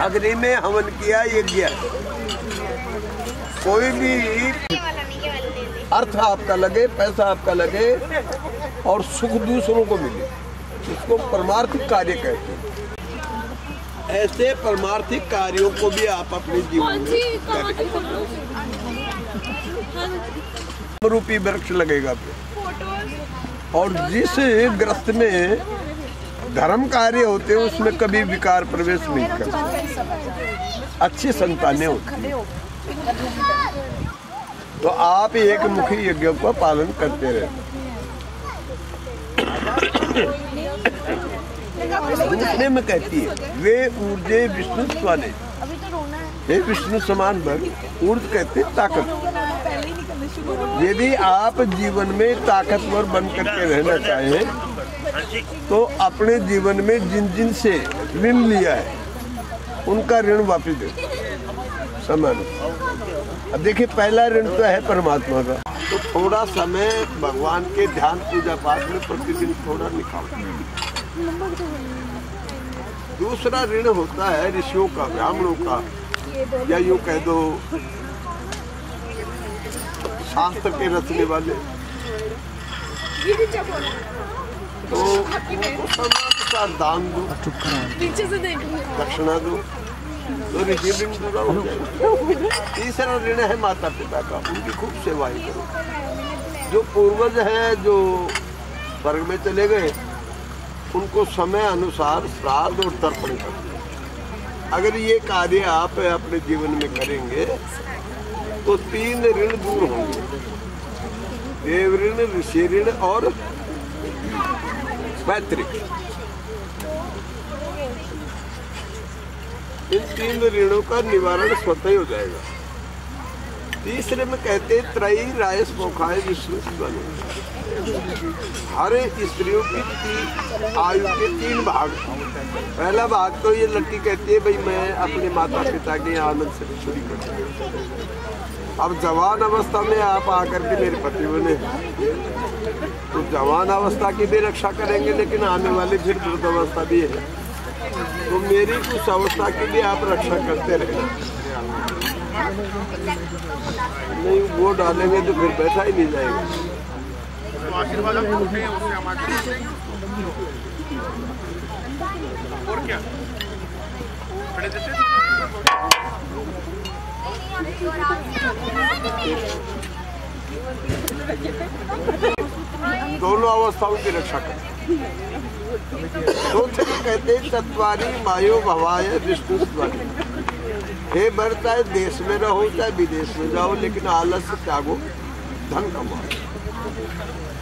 अग्नि में हवन किया यज्ञ। कोई भी अर्थ आपका लगे, पैसा आपका लगे और सुख दूसरों को मिले, इसको परमार्थिक कार्य कहते हैं। ऐसे परमार्थिक कार्यों को भी आप अपने जीवन में करें। रूपी वृक्ष लगेगा और जिस ग्रस्त में धर्म कार्य होते हैं उसमें कभी विकार प्रवेश नहीं करते, अच्छी संतानें होती हैं। तो आप एक मुखी यज्ञ का पालन करते रहे। दूसरे में कहती है वे ऊर्जे विष्णु स्वाने। हे विष्णु समान बल। ऊर्ज कहते ताकत। यदि आप जीवन में ताकतवर बन करके रहना चाहें तो अपने जीवन में जिन जिन से ऋण लिया है उनका ऋण वापस दे समय। अब देखिए पहला ऋण तो है परमात्मा का, तो थोड़ा समय भगवान के ध्यान पूजा पाठ में प्रतिदिन थोड़ा निकालो। दूसरा ऋण होता है ऋषियों का, ब्राह्मणों का, या यूँ कह दो शास्त्र के रचने वाले। तो उनको समानुसार दान दो, दक्षिणा दो, तो ऋषि ऋण पूरा हो जाएगा। तीसरा ऋण है माता पिता का, उनकी खूब सेवाएं करो। जो पूर्वज हैं जो स्वर्ग में चले गए उनको समय अनुसार श्राद्ध और तर्पण करो। अगर ये कार्य आप अपने जीवन में करेंगे तो 3 ऋण दूर होंगे, देव ऋण, ऋषि ऋण और पैतृक। इन 3 ऋणों का निवारण स्वतः ही हो जाएगा। तीसरे में कहते त्रयी रायस मोखाए विष्णु बनो। हर स्त्रियों की आयु के 3 भाग। पहला भाग तो ये लड़की कहती है भाई मैं अपने माता पिता के आनंद से छुरी करती हूँ। अब जवान अवस्था में आप आकर के मेरे पति बने, तो जवान अवस्था की भी रक्षा करेंगे, लेकिन आने वाली फिर वृद्ध अवस्था भी है, तो मेरी कुछ अवस्था की भी आप रक्षा करते रहना। नहीं वो डालेंगे तो फिर बैठा ही नहीं जाएगा। और क्या दोनों अवस्थाओं की रक्षा करें। चौथे को कहते हैं चत्वारी मायो भवाय विष्णु स्वामी। हे बर, चाहे देश में रहो चाहे विदेश में जाओ, लेकिन आलस त्यागो, धन कमाओ।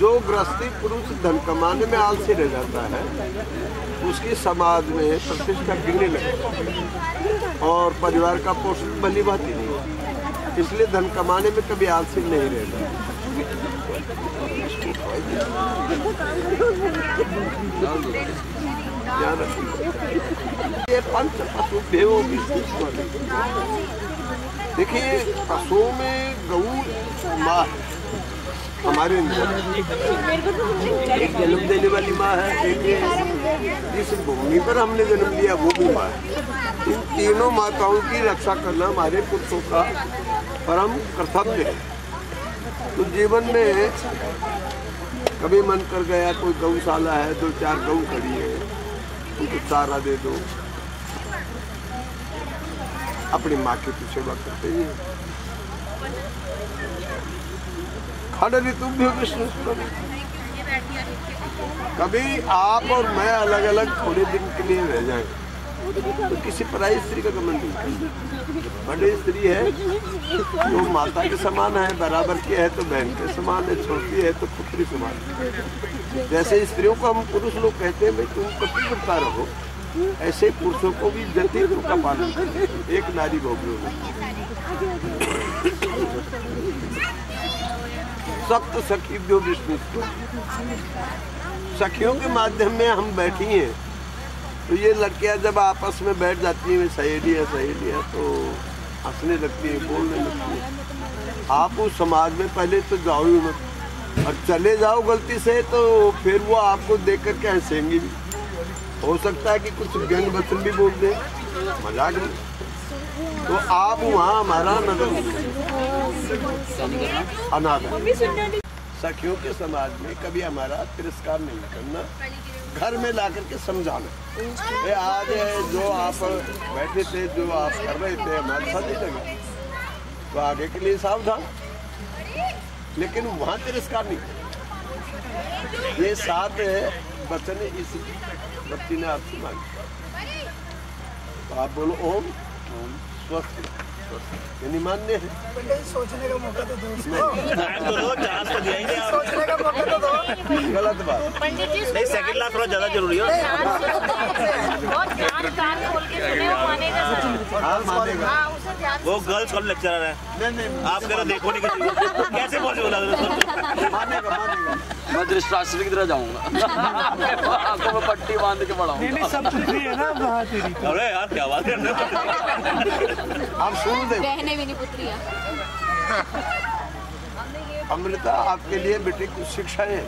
जो गृहस्थी पुरुष धन कमाने में आलसी रह जाता है, उसकी समाज में प्रतिष्ठा गिरने लगती और परिवार का पोषण भली भांति नहीं होता। इसलिए धन कमाने में कभी आलसी नहीं रहता। ये पंच पशु देवों की देखिए, पशुओं में गऊ माँ हमारे एक जन्म देने वाली माँ है, एक जिस भूमि पर हमने जन्म लिया वो भी माँ है। इन तीनों माताओं की रक्षा करना हमारे पुरुषों का परम कर्तव्य है। तो जीवन में कभी मन कर गया कोई गौशाला है, 2-4 गऊ खड़ी है, उनको चारा दे दो, अपनी माँ की तो सेवा करते ही। विष्णु कभी आप और मैं अलग अलग थोड़े दिन के लिए रह जाए तो किसी पराई स्त्री का गमन नहीं। बड़ी स्त्री है तो माता के समान है, बराबर की है तो बहन के समान है, छोटी है तो पुत्री समान है। जैसे स्त्रियों को हम पुरुष लोग कहते हैं भाई तुम पतिव्रता रहो, ऐसे ही पुरुषों को भी जतित्व का पालन करें। एक नारी भोग्यो सप्त सखी जो विष्णु सखियों के माध्यम में हम बैठी हैं, तो ये लड़कियां जब आपस में बैठ जाती हैं सहेली है तो हंसने लगती है, बोलने लगती है। आप उस समाज में पहले तो जाओ ही मत, और चले जाओ गलती से तो फिर वो आपको देख करके हंसेंगी भी। हो सकता है कि कुछ व्यंग वचन भी बोल दें, मजाक नहीं। तो आप वहाँ हमारा अनाथ है। सखियों के समाज में कभी हमारा तिरस्कार नहीं करना, घर में ला करके समझाना। ये आज जो आप बैठे थे, जो आप कर रहे थे, हमारे साथ ही लगे तो आगे के लिए सावधान, लेकिन वहाँ तिरस्कार नहीं। ये 7 वचन इस बच्ची ने आपसे मांगे, तो आप बोलो ओम स्वस्थ यानी मान्य है। सोचने का मौका तो दो, सोचने का मौका तो दो। गलत बात नहीं, सेकंड लास्ट थोड़ा ज्यादा जरूरी है। वो गर्ल्स कॉलेज लेक्चरर है, नहीं आप कह रहे देखो नहीं किसी को, कैसे पॉसिबल है? मानेगा मैं धृतराष्ट्र की तरह जाऊंगा, आंखों में पट्टी बांध के पढ़ाऊंगा। सब कुछ भी है ना वहाँ तेरी। अरे यार क्या बात है, आप सुन दे। बहने भी नहीं पुत्रियाँ। अमृता आपके लिए बेटे कुछ शिक्षाएं,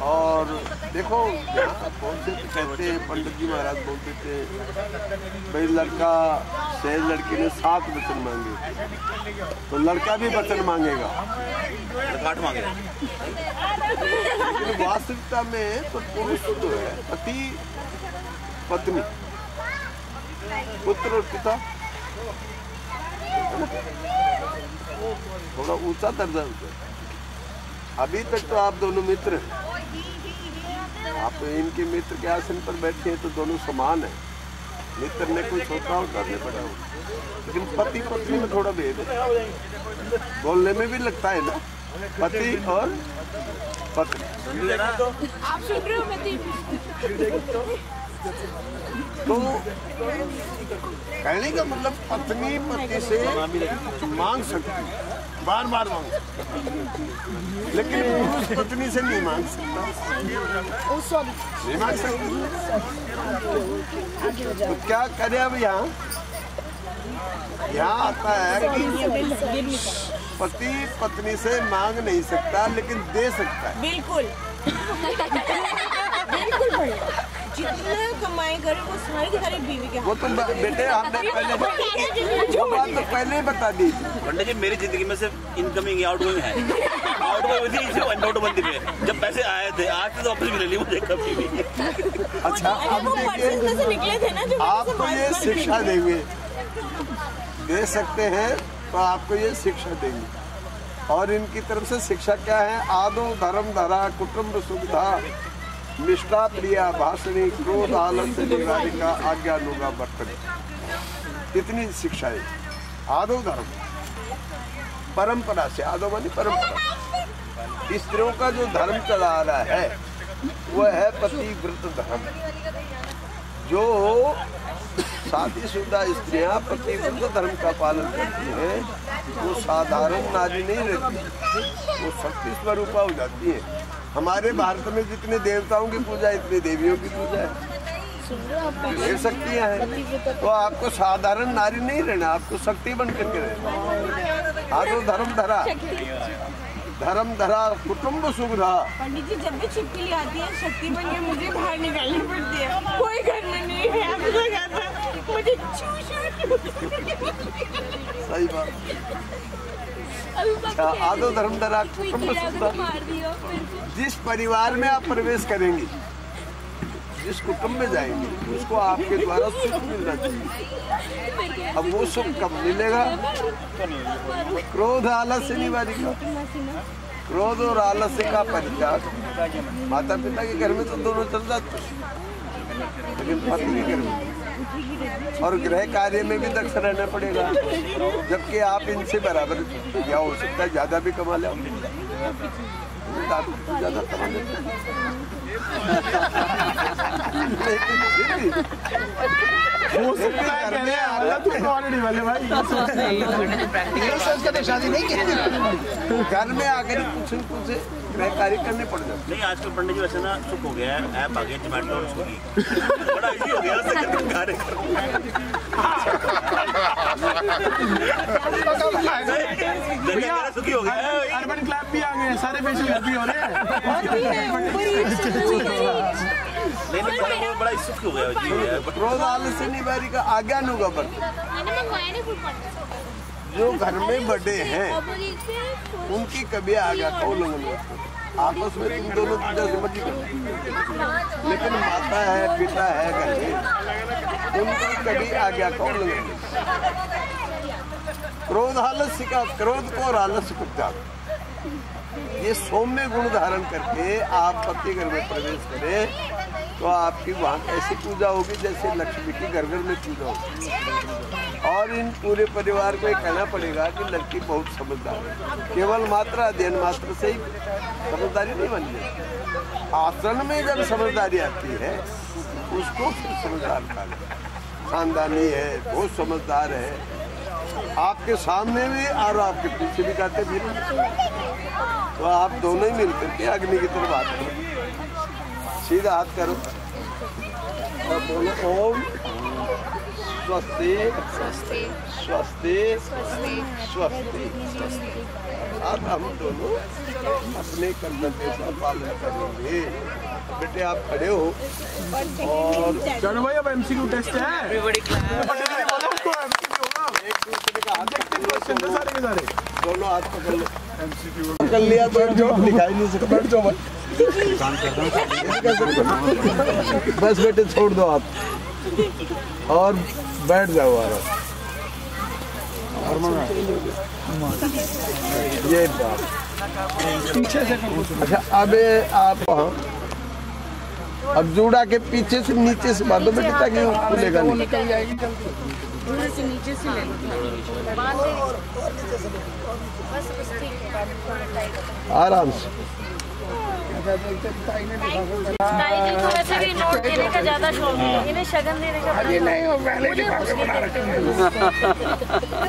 और देखो यहाँ बोलते कहते हैं, पंडित जी महाराज बोलते थे भाई लड़का से लड़की ने 7 वचन मांगे, तो लड़का भी वचन मांगेगा, 8 मांगेगा। लेकिन वास्तविकता में तो पुरुष तो है पति पत्नी पुत्र और पिता, थोड़ा ऊंचा दर्जा होता है। अभी तक तो आप दोनों मित्र हैं, आप इनके मित्र के आसन पर बैठे हैं तो दोनों समान हैं। मित्र ने कोई छोटा हो करने पड़ा हो, लेकिन पति पत्नी में थोड़ा भेद है, बोलने में भी लगता है ना। पति और पत्नी। आप सुन रहे हो? तो कहने का मतलब पत्नी पति से मांग सकती है, बार बार मांग सकती, लेकिन पुरुष पत्नी से नहीं मांग सकता, नहीं मांग सकती। तो क्या करे अब यहाँ आता है कि पति पत्नी से मांग नहीं सकता लेकिन दे सकता है। बिल्कुल बिल्कुल जितना कमाई करे वो सारी की सारी बीवी के। वो तो बेटे हमने पहले वो बात तो पहले ही बता दी। पंडित जी मेरी जिंदगी में सिर्फ इनकमिंग आउटगोइंग है। आउटगोइंग थी नोटबंदी में जब पैसे आए थे, आज तो वापस मिले नहीं मुझे कभी भी। अच्छा अब देखिए आपको ये शिक्षा देंगे, दे सकते हैं तो आपको ये शिक्षा देंगे। और इनकी तरफ से शिक्षा क्या है? आदो धर्म धरा कुटुंब सुविधा निष्ठा प्रिया भाषणी क्रोध आलस्य निवारिका आज्ञानुगा बर्तन। इतनी शिक्षा है। आदो धर्म परंपरा से, आदो मानी परंपरा, स्त्रियों का जो धर्म चला आ रहा है वह है पतिव्रत धर्म। जो शादीशुदा स्त्रियां पतिव्रत धर्म का पालन करती हैं वो साधारण नारी नहीं रहती, वो शक्ति स्वरूपा हो जाती है। हमारे भारत में जितने देवताओं की पूजा इतनी देवियों की पूजा है, ढेर शक्तियां हैं। तो आपको साधारण नारी नहीं रहना, आपको शक्ति बन करके रहना। आदो धर्म धरा, धर्म धरा कुटुंब सुविधा। पंडित जी जब भी छिपकली आती है शक्ति बन के मुझे बाहर निकालनी पड़ती है, कोई घर में नहीं है, मुझे सही बात। अच्छा आदो धर्म धरा कुटुंब सुविधा। जिस परिवार में आप प्रवेश करेंगे, जिस कुटुंब में जाएंगे, उसको आपके द्वारा सुख मिलना चाहिए। अब वो सुख कब मिलेगा? क्रोध आलस्य निवारिका। क्रोध और आलस्य का परित्याग। माता पिता के घर में तो दोनों चल जाते, लेकिन पत्नी के घर में और गृह कार्य में भी दक्ष रहना पड़ेगा। जबकि आप इनसे बराबर या हो सकता है ज्यादा भी कमा ले, ज्यादा कमा ले। हो सकता है कहने ऑलरेडी वाले भाई शादी नहीं की। घर में आकर कुछ न कुछ गृह कार्य करने पड़ जाते। नहीं आजकल पंडित जी वैसे ना सुख हो गया है, ऐप आ गया जोमेटो और स्विगी, बड़ा इजी हो गया कार्य सुखी हो गया। अर्बन क्लब भी आ गए, सारे फेशियल भी हो रहे हैं। बड़ा सुख हो गया। क्रोध आलस्य निवारिका आज्ञानुगा बर्तन। जो घर में बड़े हैं उनकी कभी आज्ञा का उल्लंघन मत करो। आपस में तुम दोनों पूजा से मत करो, लेकिन माता है पिता है घर में, उनकी कभी आज्ञा का उल्लंघन। क्रोध आलस्य का, क्रोध को और आलस्य को त्याग। ये सौम्य गुण धारण करके आप पति घर में प्रवेश करें तो आपकी वहाँ ऐसी पूजा होगी जैसे लक्ष्मी की घर घर में पूजा होगी। और इन पूरे परिवार को ये कहना पड़ेगा कि लड़की बहुत समझदार है। केवल मात्र अध्ययन मात्र से ही समझदारी नहीं बन जाती, आचरण में जब समझदारी आती है उसको फिर समझदार कहा। खानदानी है, बहुत समझदार है, आपके सामने भी और आपके पीछे भी जाते भी। तो आप दोनों ही मिलकर के अग्नि की तरफ हाथ करो, सीधा हाथ करो और बोलो ओम स्वस्ति स्वस्ति स्वस्ति स्वस्ति। अब हम दोनों अपने कर्तव्य का पालन करेंगे। बेटे आप खड़े हो और चलो भाई अब एमसीक्यू टेस्ट है। एक दूसरे का हाथ सारे के सारे दोनों हाथ पकड़ लो। एमसीक्यू कर लिया तो जो दिखाई नहीं सकता। बैठ जाओ बस बेटे छोड़ दो आप और बैठ जाओ आराम। ये बात पीछे से। अच्छा अब आप अब जूड़ा के पीछे से नीचे से बांधो बेटे ताकि खुलेगा नहीं। पूरे से नीचे से ले लो। आराम से। ताई जी को वैसे भी नोट देने का ज्यादा शौक है, इन्हें शगन देने का अभी नहीं हो, पहले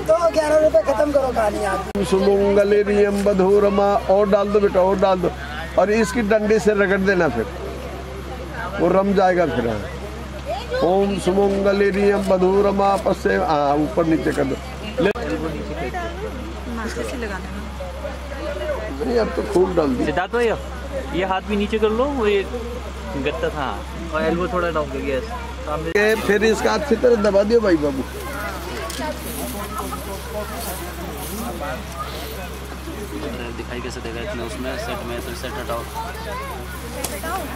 तो 11 रुपए खत्म करो कहानी आप। सुमंगले नियम बधूरमा, और डाल दो बेटा, और डाल दो, और इसकी डंडे से रगड़ देना, फिर वो रम जाएगा। फिर ओम सुमंगले नियम बधूरमा पसे, हाँ ऊपर नीचे कर दो। नहीं अब तो खूब डाल दी। सिद्धार्थ भैया ये हाथ भी नीचे कर लो, वो ये गत्ता था और एल्बो थोड़ा डाउन कर गया सामने। फिर इसका अच्छी तरह दबा दियो भाई बाबू। दिखाई कैसे देगा इतने उसमें सेट में, तो सेट हटाओ।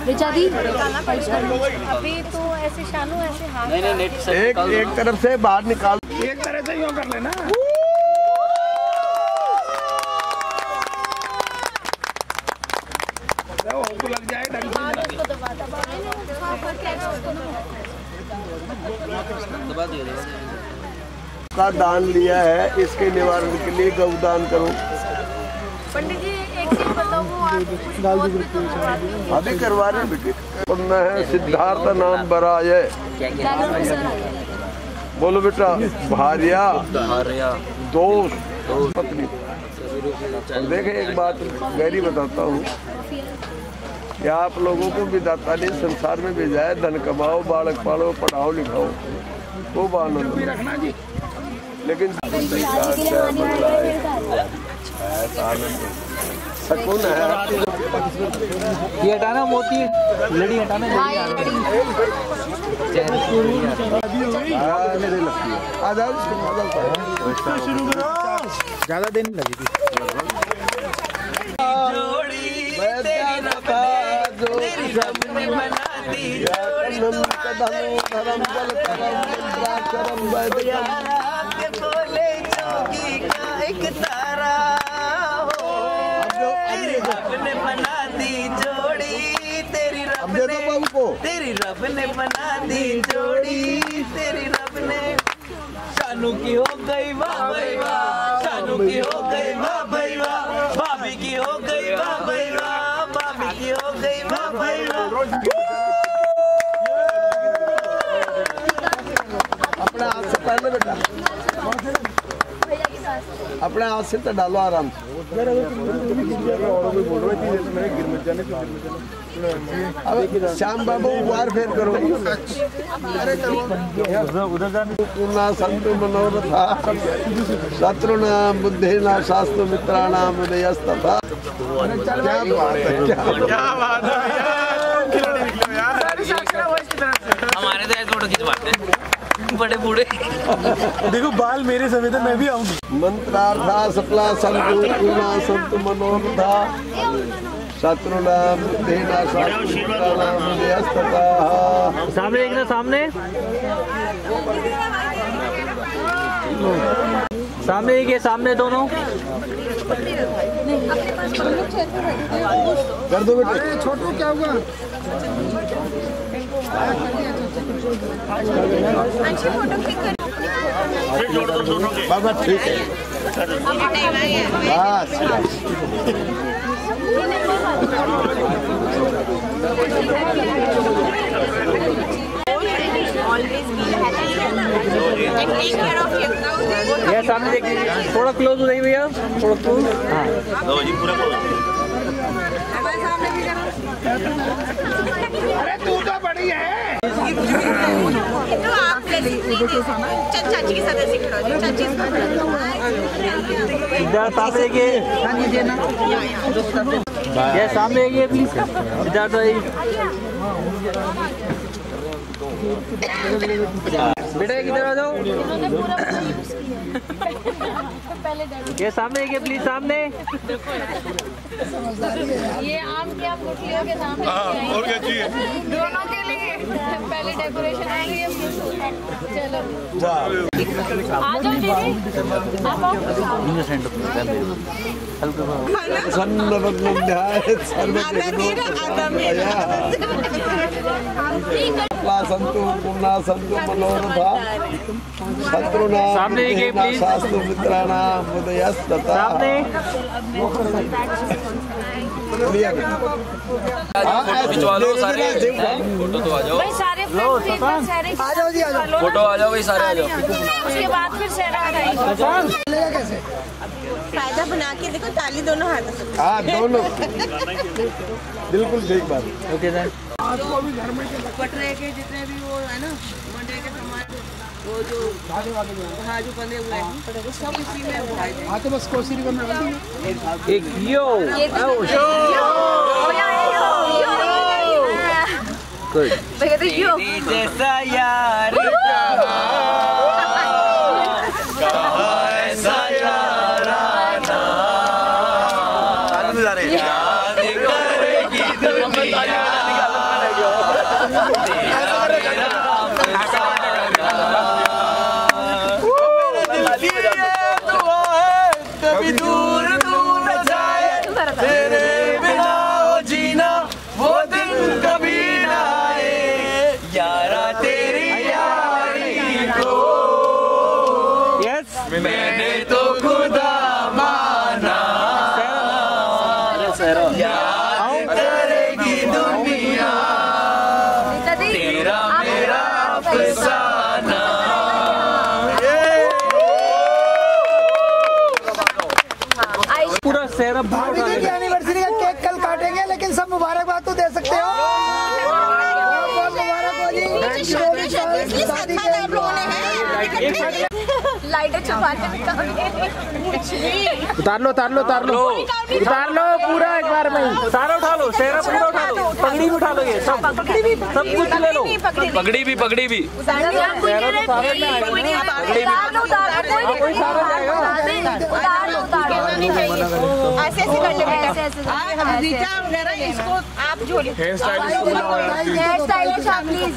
रिचा दी अभी तो ऐसे शानू ऐसे हाथ नहीं नेट से एक तरफ से बाहर निकाल, एक तरह से यूं कर लेना। लग जाए का दान लिया है, इसके निवारण के लिए गौदान करो। पंडित जी एक चीज बताओ, वो अभी करवा रहे बेटे। सुनना है सिद्धार्थ नाम बराय। बोलो बेटा, भार्या दोस्त पत्नी। देखे एक बात गहरी बताता हूँ कि आप लोगों को विधाता ने संसार में भेजा है, धन कमाओ, बालक पालो, पढ़ाओ लिखाओ, खूब आनंद। लेकिन सकून है। ये हटाना, मोती लड़ी हटाना, ज्यादा दिन लगी थी। तेरी रब ने बना दी जोड़ी, तेरी रब ने शानू की हो गई वाह भाई वाह, शानू की हो गई वाह भाई वाह, भाभी की हो गई वाह भाई वाह, भाभी की हो गई वाह भाई वाह। अपने हाथ से पहले बेटा, अपने हाथ से तो डालो आराम से। श्याम बाबू बार फेर करो। पूर्णा संतु मनोरथा शत्रुना बुद्धिना शास्त्र मित्राणाम उदयस्तथा। क्या बात है, हमारे तो फोटो खिंचवाते हैं बड़े बूढ़े। देखो बाल मेरे समेत मैं भी आऊंगी। मंत्रार्था सफला संतु पूर्णा संतु मनोरथा शत्रुना बुद्धिना शास्त्र मित्राणाम उदयस्तथा। सामने एक ना, सामने सामने एक है, सामने दोनों कर दो बेटे। छोटू क्या हुआ? बाबा ठीक है, बस ये सामने देखिए, थोड़ा क्लोज हो जाइए भैया, थोड़ा क्लोज। हाँ लो जी, पूरा अरे तू तो बड़ी है। तो आप चाची के साथ ऐसे खड़ा हो, चाची सिद्धार्थ सामने के, ये सामने ये प्लीज सिद्धार्थ भाई। बेटा किधर आ जाओ, ये सामने के प्लीज, सामने ये आम के आप गुठलियों के सामने और क्या चाहिए दोनों के लिए पहले डेकोरेशन आ रही है। चलो आ जाओ दीदी, आप आओ। संतु पूर्णा संतु मनोरथा शत्रुनाम शास्त्र मित्राणाम उदयस्तथा खिंचवा लो सारे, फोटो तो आ जाओ। भाई सारे आ जाओ जी, आ जाओ। फोटो आ जाओ भाई, सारे आ जाओ। उसके बाद फिर सहरा कैसे फायदा बना के देखो, ताली दोनों हाथों से। हाँ दोनों बिल्कुल सही बात। Okay sir. पटरे के जितने भी वो है ना मंडे के सामान, वो जो हाँ जो बंधे हुए हैं सब इसी में उठाए थे। हाँ तो बस कोशिश करना एक यो गुड जैसा यार ऐसा याराना याद करेगी दुनिया कभी दूर दूर न जाए तेरे बिना हो जीना, वो दिन कभी ना आए यारा तेरी यारी को। यस मैंने तो खुदा माना, याद करेगी दुनिया तेरा मेरा अफसाना। पूरा सहरा भाभी जी की एनिवर्सरी का केक कल काटेंगे, लेकिन सब मुबारकबाद तो दे सकते हो। बहुत मुबारक हो जी। लाइटें छुपा के उतार लो उतार लो उतार लो उतार लो पूरा एक बार में। सारा उठा लो, सहरा पूरा उठा लो, पगड़ी भी उठा लो, ये सब सब कुछ ले लो। पगड़ी भी ऐसे ऐसे कर ले बेटा, इसको आप झोली हेयर स्टाइलिश आप प्लीज।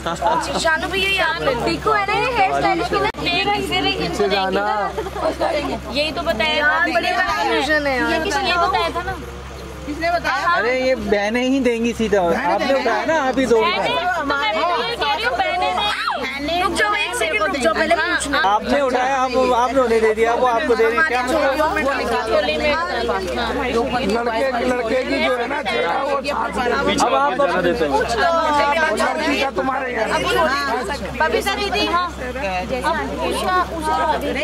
शानू भैया यहाँ देखो है ना, ये हेयर स्टाइलिश से जाना यही तो बताया, बड़ी कंफ्यूजन है यार। किसने बताया था ना? किसने बताया? अरे ये बहनें ही देंगी सीधा, आपने उठाया ना, आप ही दो। आपने उठाया, आपने दे दिया, वो आपको दे रही, क्या मतलब? लड़के की जो है ना अब आप बता देते हो तुम्हारे दीदी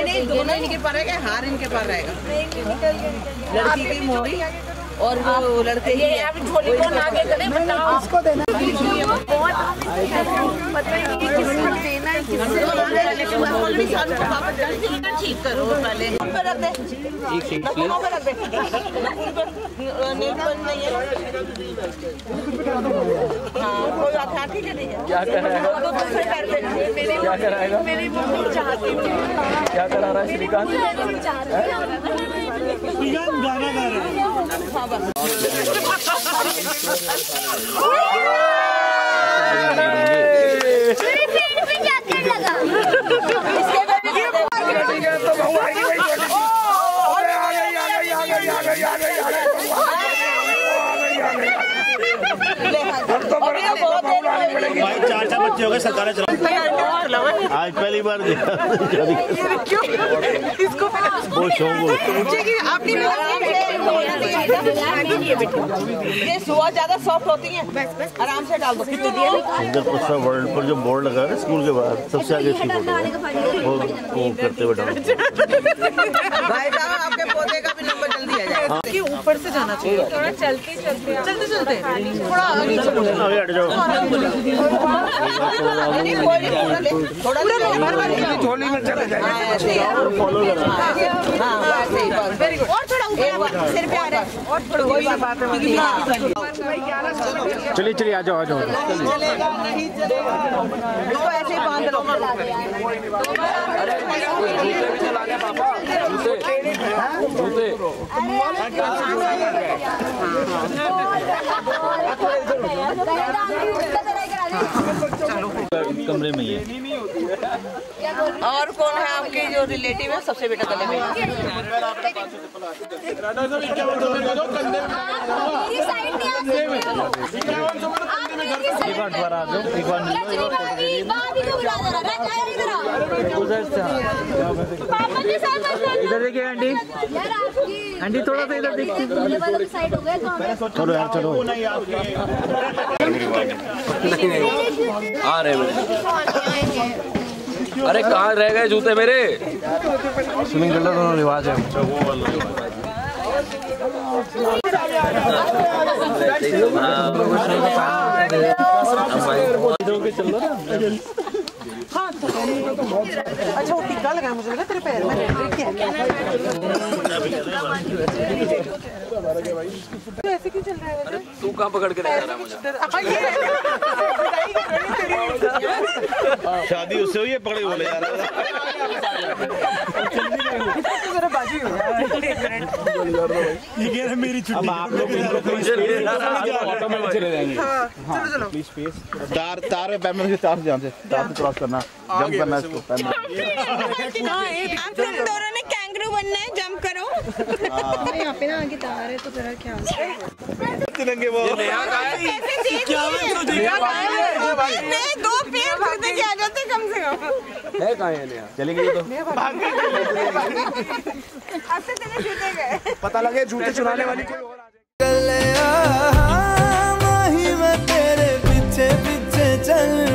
नहीं दोनों इनके पर रहेगा, हार इनके पर रहेगा, लड़की की मोरी और वो लड़के की आप झोली को ना के करें, बताओ उसको देना। बहुत पता नहीं किसको देना है, किससे ठीक करो पहले रख दे, कोई बात ठीक है। क्या कराएगा, क्या कराएगा, क्या करा रहा है श्रीकांत? गाना गा रहे भाई 4 बच्चे हो गए, सरकार चला आज पहली बार देखा। बहुत शौक ये सुआ ज्यादा सॉफ्ट होती है, आराम से डाल दो। इंद्रप्रस्थ वर्ल्ड पर जो बोर्ड लगा है स्कूल के बाहर, सबसे आगे इसकी फोटो वो करते हुए डालो। भाई साहब आपके पौधे का भी नंबर जल्दी आ जाएगा। कि ऊपर से जाना चाहिए, थोड़ा चलते थोड़ा आगे चलो, आगे हट जाओ। झोली में चले जाए। Very good. और थोड़ा ऊपर सिर पे आ रहा है, और थोड़ा कोई बात है। चलिए चलिए आ जाओ आ जाओ। चलेगा नहीं चलेगा, इसको ऐसे ही बांध लो। कमरे में ही है। और कौन है आपके जो रिलेटिव है सबसे बेटा गले में? एक बार दोबारा आ जाओ, एक बार इधर देखिए आंटी, आंटी थोड़ा सा इधर देखिए। चलो यार चलो, आ रहे मेरे। अरे कहाँ रह गए जूते मेरे? स्विमिंग करना दोनों रिवाज है। अच्छा वो टिक्का लगा मुझे लगा तेरे पैर में। ऐसे क्यों चल रहा है? अरे तू कहाँ पकड़ के ले जा रहा है मुझे? शादी उससे हुई है, पकड़े बोले जा रहा है। ये कह रहा मेरी छुट्टी। आप लोग ऑटो में चले जाएंगे। चलो प्लीज स्पेस। तार में पैमर के तार से क्रॉस करना, जंप करना इसको। हम तुम दोनों ने कैंगरू बनना है, जंप करो। यहाँ पे ना आगे तार है तो जरा ख्याल से। तिरंगे वो नया दो पेड़ खुद के आ जाते कम से कम। है कहाँ है नया? चली गई तो आपसे तेरे जूते गए। पता लगे जूते चुराने वाली कोई और मैं तेरे पीछे पीछे चल